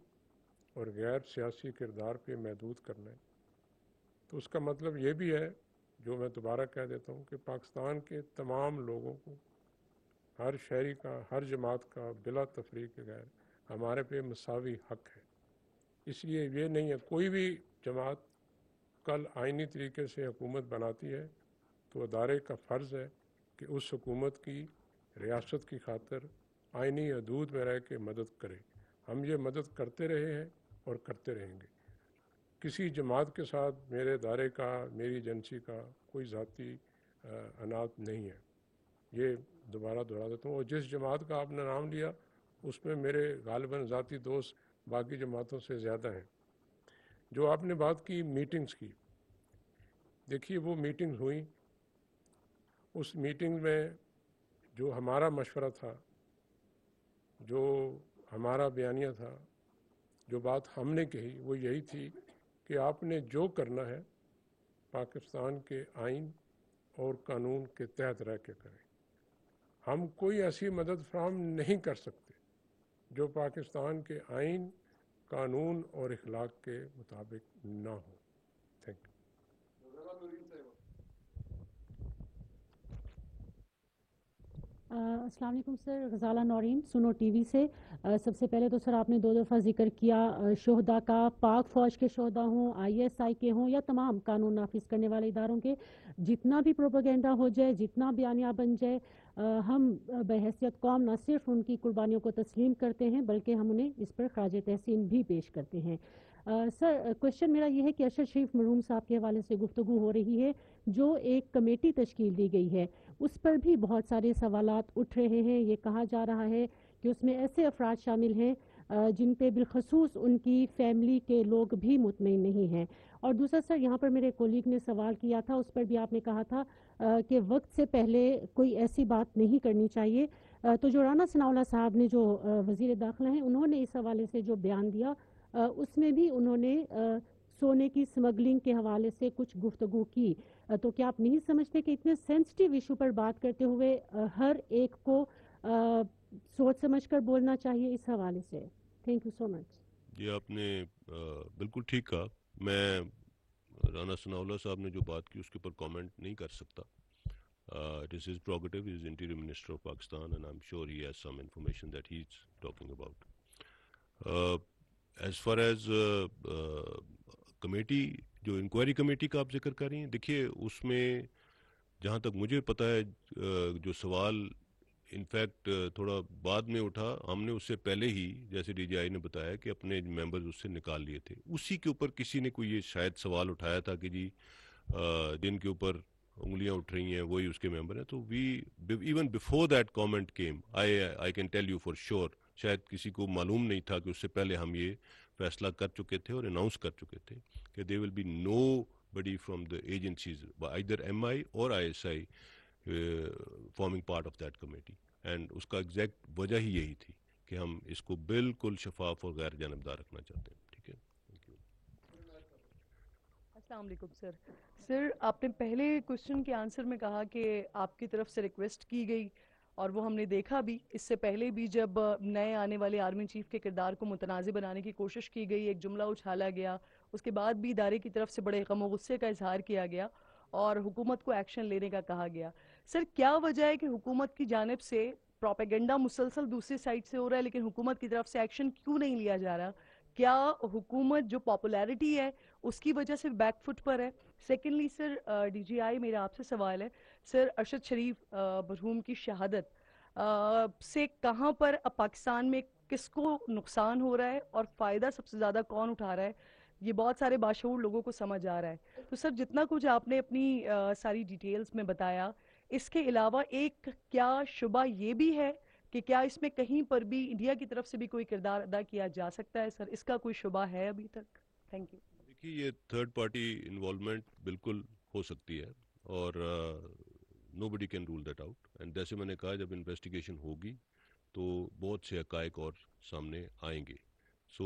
اور غیر سیاسی کردار پہ محدود کرنا ہے، تو اس کا مطلب یہ بھی ہے، جو میں دوبارہ کہہ دیتا ہوں، کہ پاکستان کے تمام لوگوں کو، ہر شہری کا، ہر جماعت کا بلا تفریق کے غیر ہمارے پہ مساوی حق ہے. اس لیے یہ نہیں ہے کوئی بھی جماعت کل آئینی طریقے سے حکومت بناتی ہے تو ادارے کا فرض ہے کہ اس حکومت کی ریاست کی خاطر آئینی حدود میں رہ کے مدد کرے. ہم یہ مدد کرتے رہے ہیں اور کرتے رہیں گے. کسی جماعت کے ساتھ میرے ادارے کا، میری ایجنسی کا کوئی ذاتی عناد نہیں ہے. یہ دوبارہ دہرا دیتا ہوں. اور جس جماعت کا آپ نے نام لیا اس میں میرے غالباً ذاتی دوست باقی جماعتوں سے زیادہ ہیں. جو آپ نے بات کی میٹنگز کی، دیکھیے وہ میٹنگز ہوئیں، اس میٹنگ میں جو ہمارا مشورہ تھا، جو ہمارا بیانیہ تھا، جو بات ہم نے کہی وہ یہی تھی کہ آپ نے جو کرنا ہے پاکستان کے آئین اور قانون کے تحت رہ کے کریں. ہم کوئی ایسی مدد فراہم نہیں کر سکتے جو پاکستان کے آئین، قانون اور اخلاق کے مطابق نہ ہو. Thank you. السلام علیکم سر، غزالہ نورین، سنو ٹی وی سے. سب سے پہلے تو سر آپ نے 2 دفعہ ذکر کیا شہداء کا، پاک فوج کے شہداء ہوں، ISI کے ہوں، یا تمام قانون نافذ کرنے والے اداروں کے. جتنا بھی پروپیگنڈا ہو جائے، جتنا بیانیہ بن جائے، ہم بحیثیت قوم نہ صرف ان کی قربانیوں کو تسلیم کرتے ہیں بلکہ ہم انہیں اس پر خراج تحسین بھی پیش کرتے ہیں. سر کوشچن میرا یہ ہے کہ ارشد شریف مرحوم صاحب کے حوالے سے گفتگو ہو رہی ہے، جو ایک کمیٹی تشکیل دی گئی ہے اس پر بھی بہت سارے سوالات اٹھ رہے ہیں. یہ کہا جا رہا ہے کہ اس میں ایسے افراد شامل ہیں جن پہ بالخصوص ان کی فیملی کے لوگ بھی مطمئن نہیں ہیں. اور دوسرا سر، یہاں پر میرے کولیگ نے سوال کیا تھا، اس پر بھی آپ نے کہا تھا کہ وقت سے پہلے کوئی ایسی بات نہیں کرنی چاہیے. تو جو رانا ثناء اللہ صاحب نے، جو وزیر داخلہ ہیں، انہوں نے اس حوالے سے جو بیان دیا اس میں بھی انہوں نے سونے کی سمگلنگ کے حوالے سے کچھ گفتگو کی. تو کیا آپ نہیں سمجھتے کہ اتنے سینسٹیو ایشو پر بات کرتے ہوئے ہر ایک کو سوچ سمجھ کر بولنا چاہیے اس حوالے سے؟ تھینک یو سو مچ. یہ آپ نے بالکل ٹھیک کہا. میں رانا ثناء اللہ صاحب نے جو بات کی اس کے اوپر کامنٹ نہیں کر سکتا. It is his prerogative. He is Interior Minister of Pakistan and I'm sure he has some information that he is talking about. As far as committee, جو انکوائری کمیٹی کا آپ ذکر کر رہی ہیں، دیکھیے اس میں جہاں تک مجھے پتہ ہے جو سوال انفیکٹ تھوڑا بعد میں اٹھا. ہم نے اس سے پہلے ہی جیسے ڈی جی آئی نے بتایا کہ اپنے ممبرز اس سے نکال لیے تھے. اسی کے اوپر کسی نے کوئی یہ شاید سوال اٹھایا تھا کہ جی جن کے اوپر انگلیاں اٹھ رہی ہیں وہی اس کے ممبر ہیں. تو we even before that comment came I can tell you for sure شاید کسی کو معلوم نہیں تھا کہ اس سے پہلے ہم یہ فیصلہ کر چکے تھے اور اناؤنس کر چکے تھے کہ they will be nobody from the agencies either M I اور I S I forming part of that committee. And اس کا ایگزیکٹ وجہ ہی یہی تھی کہ ہم اس کو بالکل شفاف اور غیر جانبدار رکھنا چاہتے ہیں. ٹھیک ہے. السلام علیکم سر. سر آپ نے پہلے کوشچن کے آنسر میں کہا کہ آپ کی طرف سے ریکویسٹ کی گئی اور وہ ہم نے دیکھا بھی. اس سے پہلے بھی جب نئے آنے والے آرمی چیف کے کردار کو متنازع بنانے کی کوشش کی گئی, ایک جملہ اچھالا گیا, اس کے بعد بھی ادارے کی طرف سے بڑے غم و غصے کا اظہار کیا گیا اور حکومت کو ایکشن لینے کا کہا گیا. سر کیا وجہ ہے کہ حکومت کی جانب سے پروپیگنڈا مسلسل دوسری سائڈ سے ہو رہا ہے لیکن حکومت کی طرف سے ایکشن کیوں نہیں لیا جا رہا؟ کیا حکومت جو پاپولیرٹی ہے اس کی وجہ سے بیک فٹ پر ہے؟ سیکنڈلی سر ڈی جی آئی میرا آپ سے سوال ہے سر, ارشد شریف مرحوم کی شہادت سے کہاں پر پاکستان میں کس کو نقصان ہو رہا ہے اور فائدہ سب سے زیادہ کون اٹھا رہا ہے؟ یہ بہت سارے باشعور لوگوں کو سمجھ آ رہا ہے. تو سر جتنا کچھ آپ نے اپنی ساری ڈیٹیلز میں بتایا, اس کے علاوہ ایک کیا شبہ یہ بھی ہے کہ کیا اس میں کہیں پر بھی انڈیا کی طرف سے بھی کوئی کردار ادا کیا جا سکتا ہے؟ سر اس کا کوئی شبہ ہے ابھی تک؟ Thank you. دیکھیے یہ تھرڈ پارٹی انوالومنٹ بالکل ہو سکتی ہے اور nobody can rule that out. And جیسے میں نے کہا جب انویسٹیگیشن ہوگی تو بہت سے حقائق اور سامنے آئیں گے. سو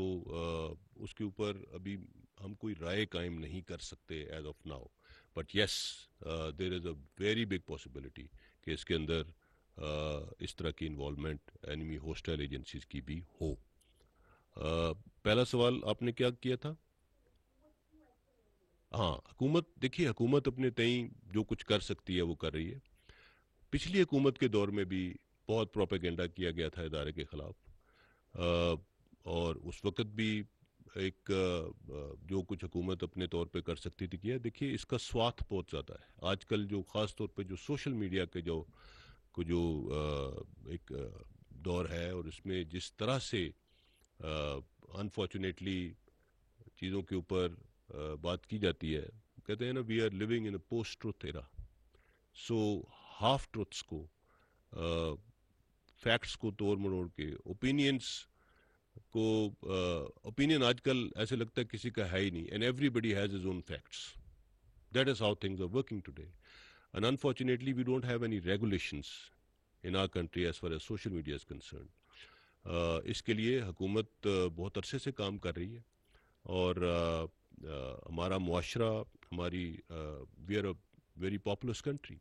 اس کے اوپر ابھی ہم کوئی رائے قائم نہیں کر سکتے as of now. But yes there is a very big possibility کہ اس کے اندر اس طرح کی انوالومنٹ اینمی ہوسٹائل ایجنسیز کی بھی ہو. پہلا سوال آپ نے کیا کیا تھا؟ ہاں حکومت, دیکھیے حکومت اپنے تئیں جو کچھ کر سکتی ہے وہ کر رہی ہے. پچھلی حکومت کے دور میں بھی بہت پروپیگنڈا کیا گیا تھا ادارے کے خلاف اور اس وقت بھی ایک جو کچھ حکومت اپنے طور پہ کر سکتی تھی کیا. دیکھیے اس کا سواتھ بہت زیادہ ہے آج کل, جو خاص طور پہ جو سوشل میڈیا کے جو ایک دور ہے اور اس میں جس طرح سے انفارچونیٹلی چیزوں کے اوپر بات کی جاتی ہے. کہتے ہیں نا we are living in a post truth era. So half truths کو, فیکٹس کو توڑ مروڑ کے, اوپینینس کو, اوپینین آج کل ایسے لگتا ہے کسی کا ہے ہی نہیں. And everybody has his own facts. That is how things are working today. And unfortunately we don't have any regulations in our country as far as social media is concerned. اس کے لیے حکومت بہت عرصے سے کام کر رہی ہے اور ہمارا معاشرہ, ہماری we are a very populous country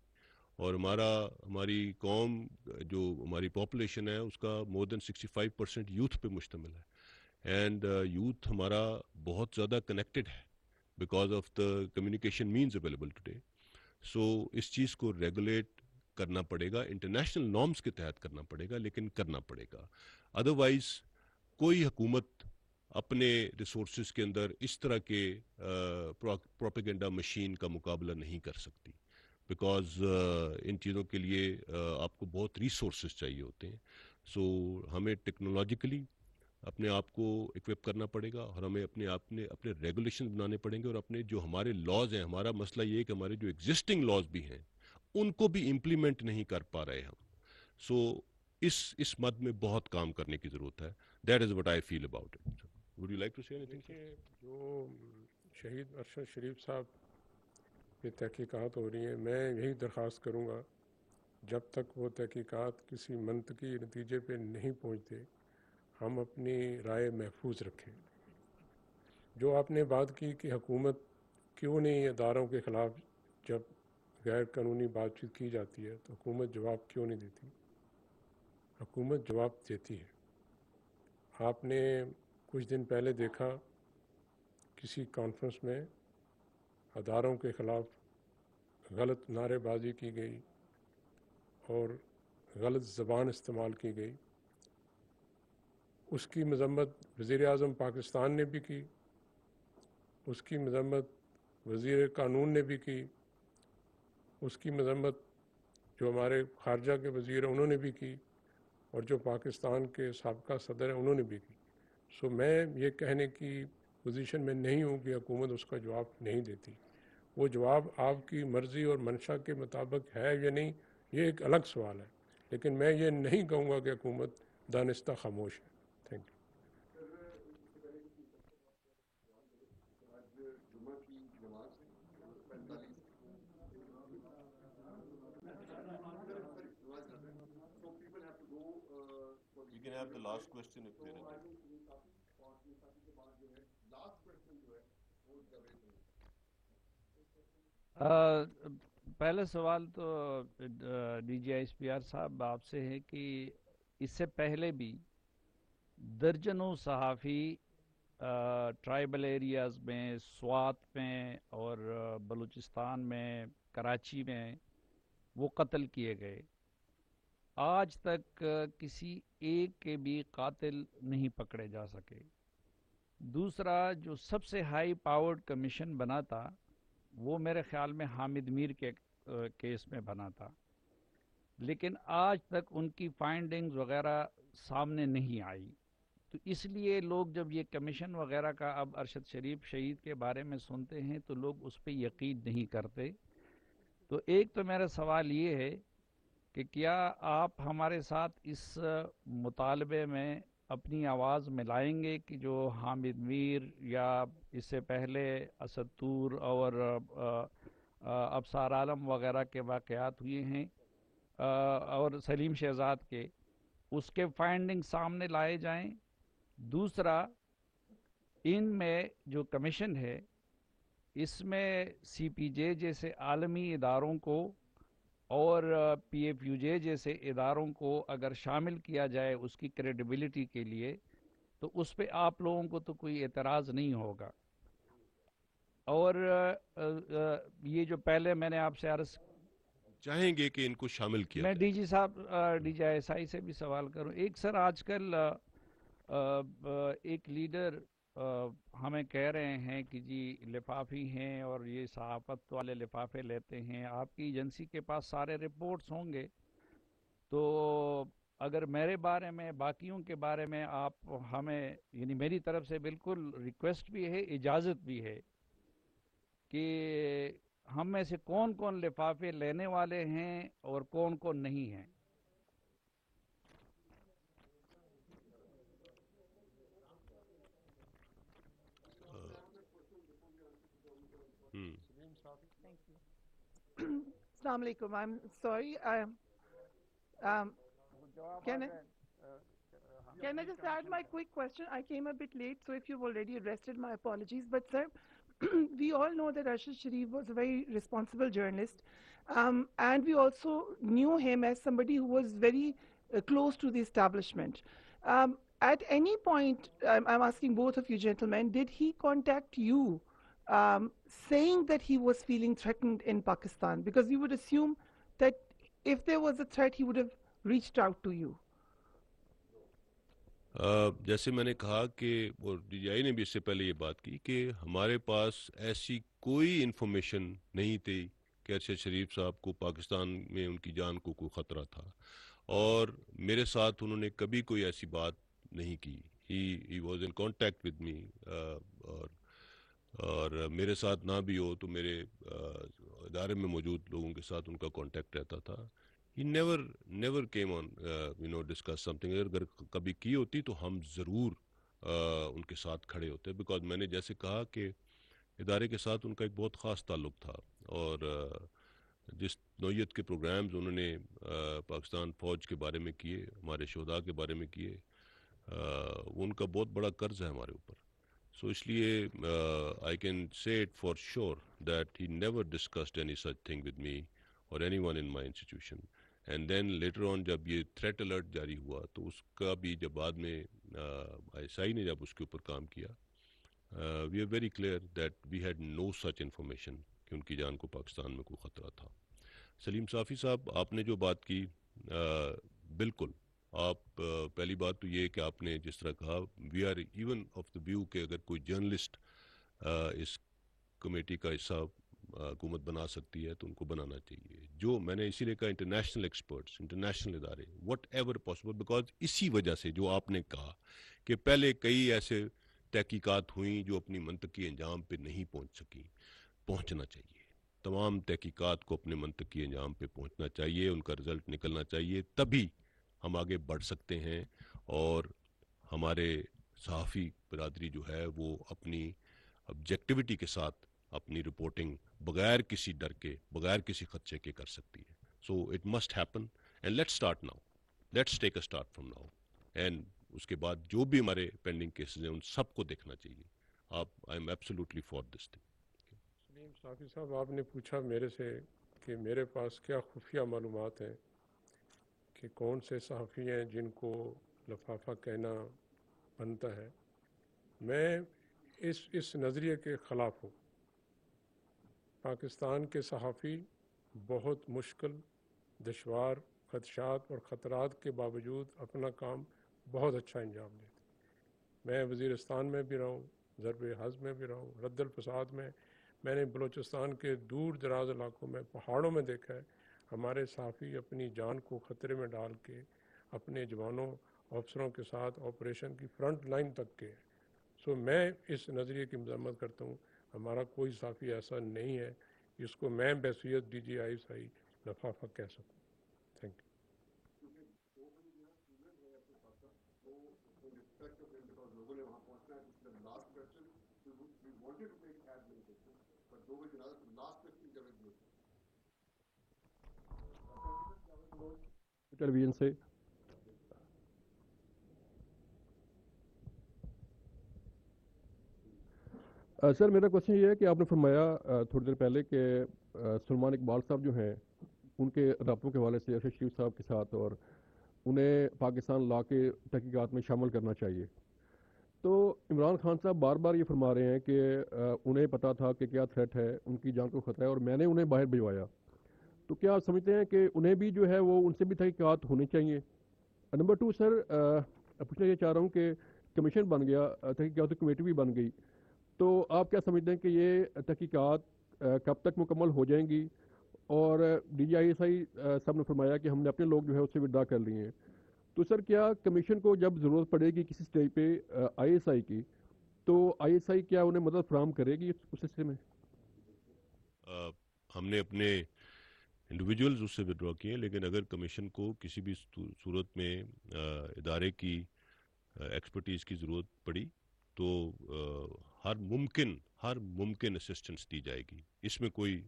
اور ہماری قوم جو ہماری پاپولیشن ہے اس کا مور دین 65% یوتھ پہ مشتمل ہے. اینڈ یوتھ ہمارا بہت زیادہ کنیکٹڈ ہے because of the communication means available today. So اس چیز کو ریگولیٹ کرنا پڑے گا, انٹرنیشنل نارمز کے تحت کرنا پڑے گا, لیکن کرنا پڑے گا. ادروائز کوئی حکومت اپنے ریسورسز کے اندر اس طرح کے پروپیگنڈا مشین کا مقابلہ نہیں کر سکتی بیکاز ان چیزوں کے لیے آپ کو بہت ریسورسز چاہیے ہوتے ہیں. سو ہمیں ٹیکنالوجیکلی اپنے آپ کو اکوپ کرنا پڑے گا اور ہمیں اپنے ریگولیشن بنانے پڑیں گے اور اپنے جو ہمارے لاز ہیں. ہمارا مسئلہ یہ ہے کہ ہمارے جو ایگزسٹنگ لاز بھی ہیں ان کو بھی امپلیمنٹ نہیں کر پا رہے ہم. سو اس مد میں بہت کام کرنے کی ضرورت ہے. That is what I feel about it. Would you like to say anything? دیکھیے جو شہید ارشد شریف صاحب کی تحقیقات ہو رہی ہیں, میں یہی درخواست کروں گا جب تک وہ تحقیقات کسی منطقی نتیجے پہ نہیں پہنچتے ہم اپنی رائے محفوظ رکھیں. جو آپ نے بات کی کہ حکومت کیوں نہیں اداروں کے خلاف جب غیر قانونی بات چیت کی جاتی ہے تو حکومت جواب کیوں نہیں دیتی؟ حکومت جواب دیتی ہے. آپ نے کچھ دن پہلے دیکھا کسی کانفرنس میں اداروں کے خلاف غلط نعرے بازی کی گئی اور غلط زبان استعمال کی گئی. اس کی مذمت وزیر اعظم پاکستان نے بھی کی, اس کی مذمت وزیر قانون نے بھی کی, اس کی مذمت جو ہمارے خارجہ کے وزیر ہیں انہوں نے بھی کی، اور جو پاکستان کے سابقہ صدر ہیں انہوں نے بھی کی. سو میں یہ کہنے کی پوزیشن میں نہیں ہوں کہ حکومت اس کا جواب نہیں دیتی. وہ جواب آپ کی مرضی اور منشا کے مطابق ہے یا نہیں، یہ ایک الگ سوال ہے، لیکن میں یہ نہیں کہوں گا کہ حکومت دانستہ خاموش ہے. Thank you. You can have the last question if there is. پہلا سوال تو D G I S P R صاحب آپ سے ہے کہ اس سے پہلے بھی درجنوں صحافی ٹرائبل ایریاز میں، سوات میں اور بلوچستان میں، کراچی میں وہ قتل کیے گئے. آج تک کسی ایک کے بھی قاتل نہیں پکڑے جا سکے. دوسرا جو سب سے ہائی پاورڈ کمیشن بنا تھا وہ میرے خیال میں حامد میر کے کیس میں بنا تھا، لیکن آج تک ان کی فائنڈنگز وغیرہ سامنے نہیں آئی. تو اس لیے لوگ جب یہ کمیشن وغیرہ کا اب ارشد شریف شہید کے بارے میں سنتے ہیں تو لوگ اس پہ یقین نہیں کرتے. تو ایک تو میرا سوال یہ ہے کہ کیا آپ ہمارے ساتھ اس مطالبے میں اپنی آواز ملائیں گے کہ جو حامد میر یا اس سے پہلے اسد طور اور ابصار عالم وغیرہ کے واقعات ہوئے ہیں اور سلیم شہزاد کے، اس کے فائنڈنگ سامنے لائے جائیں. دوسرا، ان میں جو کمیشن ہے اس میں سی پی جے جیسے عالمی اداروں کو اور پی ایف یو جے جیسے اداروں کو اگر شامل کیا جائے اس کی کریڈیبلٹی کے لیے، تو اس پہ آپ لوگوں کو تو کوئی اعتراض نہیں ہوگا. اور یہ جو پہلے میں نے آپ سے عرض چاہیں گے کہ ان کو شامل کیا میں ڈی جی صاحب ڈی جی آئی ایس آئی سے بھی سوال کروں. ایک سر آج کل ایک لیڈر ہمیں کہہ رہے ہیں کہ جی لفافی ہیں اور یہ صحافت والے لفافے لیتے ہیں. آپ کی ایجنسی کے پاس سارے رپورٹس ہوں گے، تو اگر میرے بارے میں، باقیوں کے بارے میں آپ ہمیں، یعنی میری طرف سے بالکل ریکویسٹ بھی ہے، اجازت بھی ہے کہ ہم میں سے کون کون لفافے لینے والے ہیں اور کون کون نہیں ہیں. Assalamu alaikum. I'm sorry. Can I just add my quick question? I came a bit late, so if you've already addressed it, my apologies. But sir, we all know that Arshad Sharif was a very responsible journalist, and we also knew him as somebody who was very close to the establishment. At any point, I'm asking both of you gentlemen, did he contact you saying that he was feeling threatened in Pakistan? Because we would assume that if there was a threat, he would have reached out to you. جیسے میں نے کہا کہ اور D G آئی نے بھی اس سے پہلے یہ بات کی کہ ہمارے پاس ایسی کوئی انفارمیشن نہیں تھی کہ ارشد شریف صاحب کو پاکستان میں ان کی جان کو کوئی خطرہ تھا، اور میرے ساتھ انہوں نے کبھی کوئی ایسی بات نہیں کی. He was in contact with me, اور میرے ساتھ نہ بھی ہو تو میرے ادارے میں موجود لوگوں کے ساتھ ان کا کانٹیکٹ رہتا تھا. He never came on discuss something. اگر کبھی کی ہوتی تو ہم ضرور ان کے ساتھ کھڑے ہوتے، بیکاز میں نے جیسے کہا کہ ادارے کے ساتھ ان کا ایک بہت خاص تعلق تھا، اور جس نوعیت کے پروگرامز انہوں نے پاکستان فوج کے بارے میں کیے، ہمارے شہداء کے بارے میں کیے، وہ ان کا بہت بڑا قرض ہے ہمارے اوپر. سو اس لیے I can say it for sure that he never discussed any such thing with me or anyone in my institution. And then later on جب یہ تھریٹ الرٹ جاری ہوا تو اس کا بھی جب بعد میں آئی ایس آئی نے جب اس کے اوپر کام کیا، we are very clear that we had no such information کہ ان کی جان کو پاکستان میں کوئی خطرہ تھا. سلیم صافی صاحب، آپ نے جو بات کی، بالکل آپ پہلی بات تو یہ کہ آپ نے جس طرح کہا، we are even of the view کہ اگر کوئی جرنلسٹ اس کمیٹی کا حصہ حکومت بنا سکتی ہے تو ان کو بنانا چاہیے. جو میں نے اسی لیے کہا انٹرنیشنل ایکسپرٹس, انٹرنیشنل ادارے, وٹ ایور پاسبل, بیکاز اسی وجہ سے جو آپ نے کہا کہ پہلے کئی ایسے تحقیقات ہوئیں جو اپنی منطقی انجام پہ نہیں پہنچ سکیں. پہنچنا چاہیے, تمام تحقیقات کو اپنے منطقی انجام پہ پہنچنا چاہیے, ان کا رزلٹ نکلنا چاہیے, تبھی ہم آگے بڑھ سکتے ہیں اور ہمارے صحافی برادری جو ہے وہ اپنی آبجیکٹیوٹی کے ساتھ اپنی رپورٹنگ بغیر کسی ڈر کے, بغیر کسی خدشے کے کر سکتی ہے. So it must happen and let's start now, let's take a start from now, and اس کے بعد جو بھی ہمارے پینڈنگ کیسز ہیں ان سب کو دیکھنا چاہیے. I am absolutely for this thing. Salim Safi صاحب, آپ نے پوچھا میرے سے کہ میرے پاس کیا خفیہ معلومات ہیں کہ کون سے صحافی ہیں جن کو لفافہ کہنا بنتا ہے. میں اس نظریے کے خلاف ہوں. پاکستان کے صحافی بہت مشکل, دشوار, خدشات اور خطرات کے باوجود اپنا کام بہت اچھا انجام دیتے. میں وزیرستان میں بھی رہا ہوں, ضرب حزب میں بھی رہا ہوں, رد الفساد میں نے بلوچستان کے دور دراز علاقوں میں, پہاڑوں میں دیکھا ہے ہمارے صحافی اپنی جان کو خطرے میں ڈال کے اپنے جوانوں افسروں کے ساتھ آپریشن کی فرنٹ لائن تک کے. سو میں اس نظریے کی مذمت کرتا ہوں. ہمارا کوئی صحافی ایسا نہیں ہے جس کو میں بحیثیت DGI لفافہ کہہ سکوں. Thank you. ٹیلی ویژن سے سر میرا کوشچن یہ ہے کہ آپ نے فرمایا تھوڑی دیر پہلے کہ سلمان اقبال صاحب جو ہیں ان کے رابطوں کے حوالے سے ارشد شریف صاحب کے ساتھ, اور انہیں پاکستان لا کے تحقیقات میں شامل کرنا چاہیے. تو عمران خان صاحب بار بار یہ فرما رہے ہیں کہ انہیں پتا تھا کہ کیا تھریٹ ہے, ان کی جان کو خطرہ ہے اور میں نے انہیں باہر بھجوایا. تو کیا آپ سمجھتے ہیں کہ انہیں بھی جو ہے وہ ان سے بھی تحقیقات ہونی چاہیے؟ نمبر 2 سر, پوچھنا یہ چاہ رہا ہوں کہ کمیشن بن گیا, تحقیقاتی کمیٹی بھی بن گئی, تو آپ کیا سمجھتے ہیں کہ یہ تحقیقات کب تک مکمل ہو جائیں گی؟ اور DGI صاحب نے فرمایا کہ ہم نے اپنے لوگ جو ہے اس سے وداع کر لیے ہیں. تو سر کیا کمیشن کو جب ضرورت پڑے گی کسی اسٹیج پہ ISI کی, تو ISI کیا انہیں مدد فراہم کرے گی اس حصے میں؟ ہم نے اپنے انڈیویجولز اس سے ودرا کیے, لیکن اگر کمیشن کو کسی بھی صورت میں ادارے کی ایکسپرٹیز کی ضرورت پڑی تو ہر ممکن اسسٹنس دی جائے گی. اس میں کوئی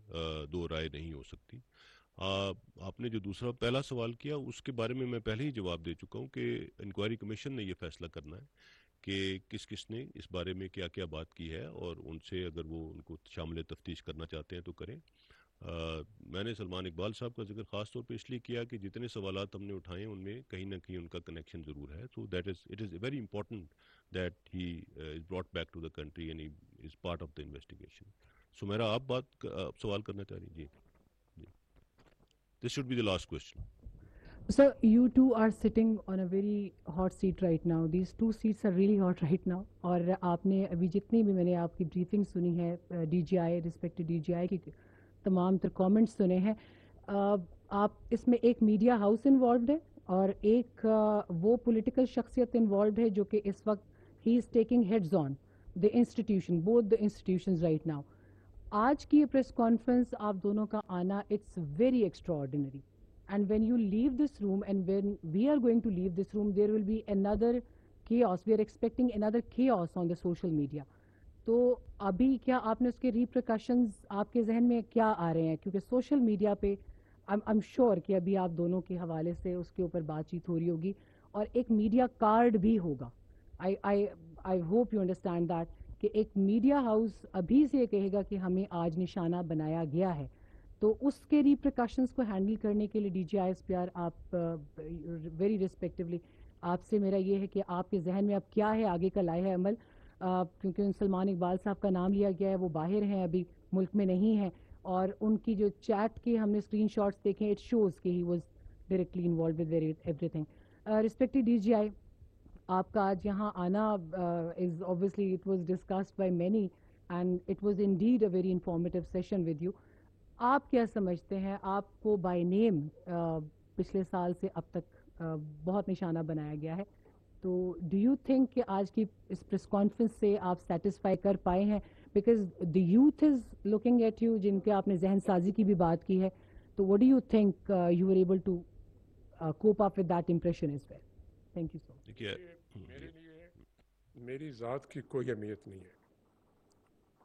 دو رائے نہیں ہو سکتی. آپ نے جو پہلا سوال کیا اس کے بارے میں میں پہلے ہی جواب دے چکا ہوں کہ انکوائری کمیشن نے یہ فیصلہ کرنا ہے کہ کس نے اس بارے میں کیا کیا بات کی ہے, اور ان سے اگر وہ ان کو شامل تفتیش کرنا چاہتے ہیں تو کریں. میں نے سلمان اقبال صاحب کا ذکر خاص طور پہ اس لیے کیا کہ جتنے سوالات ہم نے اٹھائے ان میں کہیں نہ کہیں ان کا کنیکشن ضرور ہے. So it is very important that he is brought back to the country and he is part of the investigation. So میرا آپ سوال کرنا چاہ رہی ہیں؟ جی, this should be the last question. Sir, you two are sitting on a very hot seat right now. These 2 seats are really hot right now. اور آپ نے ابھی جتنی بھی میں نے آپ کی بریفنگ سنی ہے DGI, رسپیکٹڈ DGI کی تمام تر کامنٹس سنے ہیں, آپ اس میں ایک میڈیا ہاؤس انوالوڈ ہے اور ایک وہ پولیٹیکل شخصیت انوالوڈ ہے جو کہ اس وقت he is taking heads on the institution, both the institutions right now. آج کی یہ پریس کانفرنس آپ دونوں کا آنا it's very extraordinary. And when you leave this room and when we are going to leave this room, there will be another chaos. We are expecting another chaos on the social media. تو ابھی کیا آپ نے اس کے ریپریکاشنز آپ کے ذہن میں کیا آ رہے ہیں؟ کیونکہ سوشل میڈیا پہ I'm sure کہ ابھی آپ دونوں کے حوالے سے اس کے اوپر بات چیت ہو رہی ہوگی اور ایک میڈیا کارڈ بھی ہوگا. I hope you understand that کہ ایک میڈیا ہاؤس ابھی سے کہے گا کہ ہمیں آج نشانہ بنایا گیا ہے, تو اس کے ریپریکاشنز کو ہینڈل کرنے کے لیے DGI SPR آپ ویری ریسپیکٹیولی آپ سے میرا یہ ہے کہ آپ کے ذہن میں اب کیا ہے آگے کا لائحہ عمل, کیونکہ ان سلمان اقبال صاحب کا نام لیا گیا ہے, وہ باہر ہیں, ابھی ملک میں نہیں ہیں, اور ان کی جو چیٹ کے ہم نے اسکرین شاٹس دیکھے اٹ شوز کہ he was directly involved with every thing. Respected DGI, آپ کا آج یہاں آنا از obviously it was discussed by many and it was indeed a very informative session with you. آپ کیا سمجھتے ہیں آپ کو بائی نیم پچھلے سال سے اب تک بہت نشانہ بنایا گیا ہے, تو ڈو یو تھنک کہ آج کی اس پریس کانفرنس سے آپ سیٹسفائی کر پائے ہیں, because the youth is looking at you, جن کے آپ نے ذہن سازی کی بھی بات کی ہے, تو what do you think you were able to cope up with that impression as well. Thank you so much. میرے لیے میری ذات کی کوئی اہمیت نہیں ہے.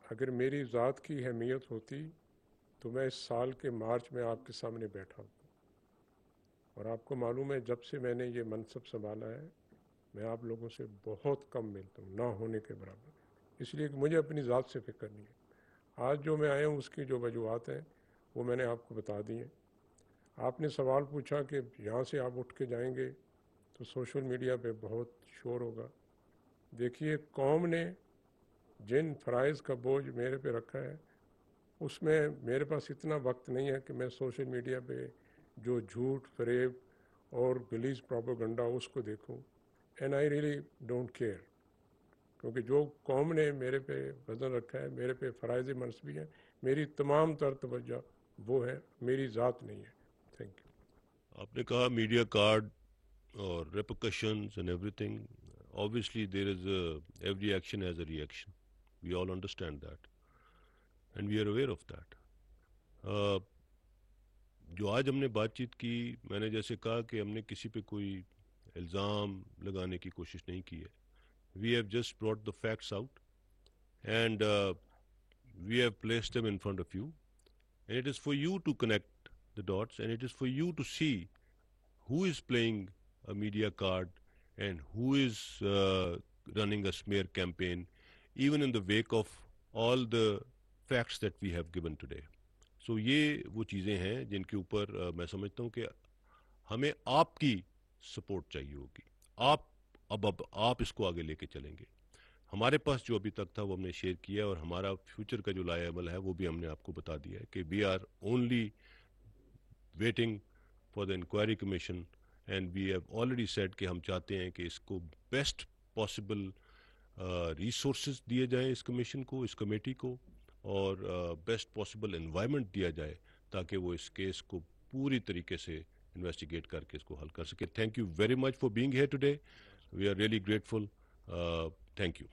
اگر میری ذات کی اہمیت ہوتی تو میں اس سال کے مارچ میں آپ کے سامنے بیٹھا ہوں, اور آپ کو معلوم ہے جب سے میں نے یہ منصب سنبھالا ہے میں آپ لوگوں سے بہت کم ملتا ہوں, نہ ہونے کے برابر, اس لیے کہ مجھے اپنی ذات سے فکر نہیں ہے. آج جو میں آیا ہوں اس کی جو وجوہات ہیں وہ میں نے آپ کو بتا دی ہیں. آپ نے سوال پوچھا کہ یہاں سے آپ اٹھ کے جائیں گے تو سوشل میڈیا پہ بہت شور ہوگا. دیکھیے قوم نے جن فرائض کا بوجھ میرے پہ رکھا ہے اس میں میرے پاس اتنا وقت نہیں ہے کہ میں سوشل میڈیا پہ جو جھوٹ فریب اور گلیز پروپیگنڈا اس کو دیکھوں. And I really don't care, کیونکہ جو قوم نے میرے پہ وزن رکھا ہے, میرے پہ فرائض منصبی ہیں, میری تمام تر توجہ وہ ہے, میری ذات نہیں ہے. Thank you. آپ نے کہا میڈیا کارڈ اور repercussions and every thing, obviously there is every action has a reaction, we all understand that and we are aware of that. جو آج ہم نے بات چیت کی, میں نے جیسے کہا کہ ہم نے کسی پہ کوئی الزام لگانے کی کوشش نہیں کی ہے. we have just brought the facts out and we have placed them in front of you, and it is for you to connect the dots, and it is for you to see who is playing a media card and who is running a smear campaign, even in the wake of all the facts that we have given today. So یہ وہ چیزیں ہیں جن کے اوپر میں سمجھتا ہوں کہ ہمیں آپ کی سپورٹ چاہیے ہوگی. اب آپ اس کو آگے لے کے چلیں گے. ہمارے پاس جو ابھی تک تھا وہ ہم نے شیئر کیا, اور ہمارا فیوچر کا جو لائے عمل ہے وہ بھی ہم نے آپ کو بتا دیا ہے کہ we are only waiting for the inquiry commission, and we have already said کہ ہم چاہتے ہیں کہ اس کو بیسٹ پاسبل ریسورسز دیے جائیں اس کمیشن کو, اس کمیٹی کو, اور بیسٹ پاسبل انوائرمنٹ دیا جائے تاکہ وہ اس کیس کو پوری طریقے سے انویسٹیگیٹ کر کے اس کو حل کر سکے. Thank you very much for being here today. We are really grateful. Thank you.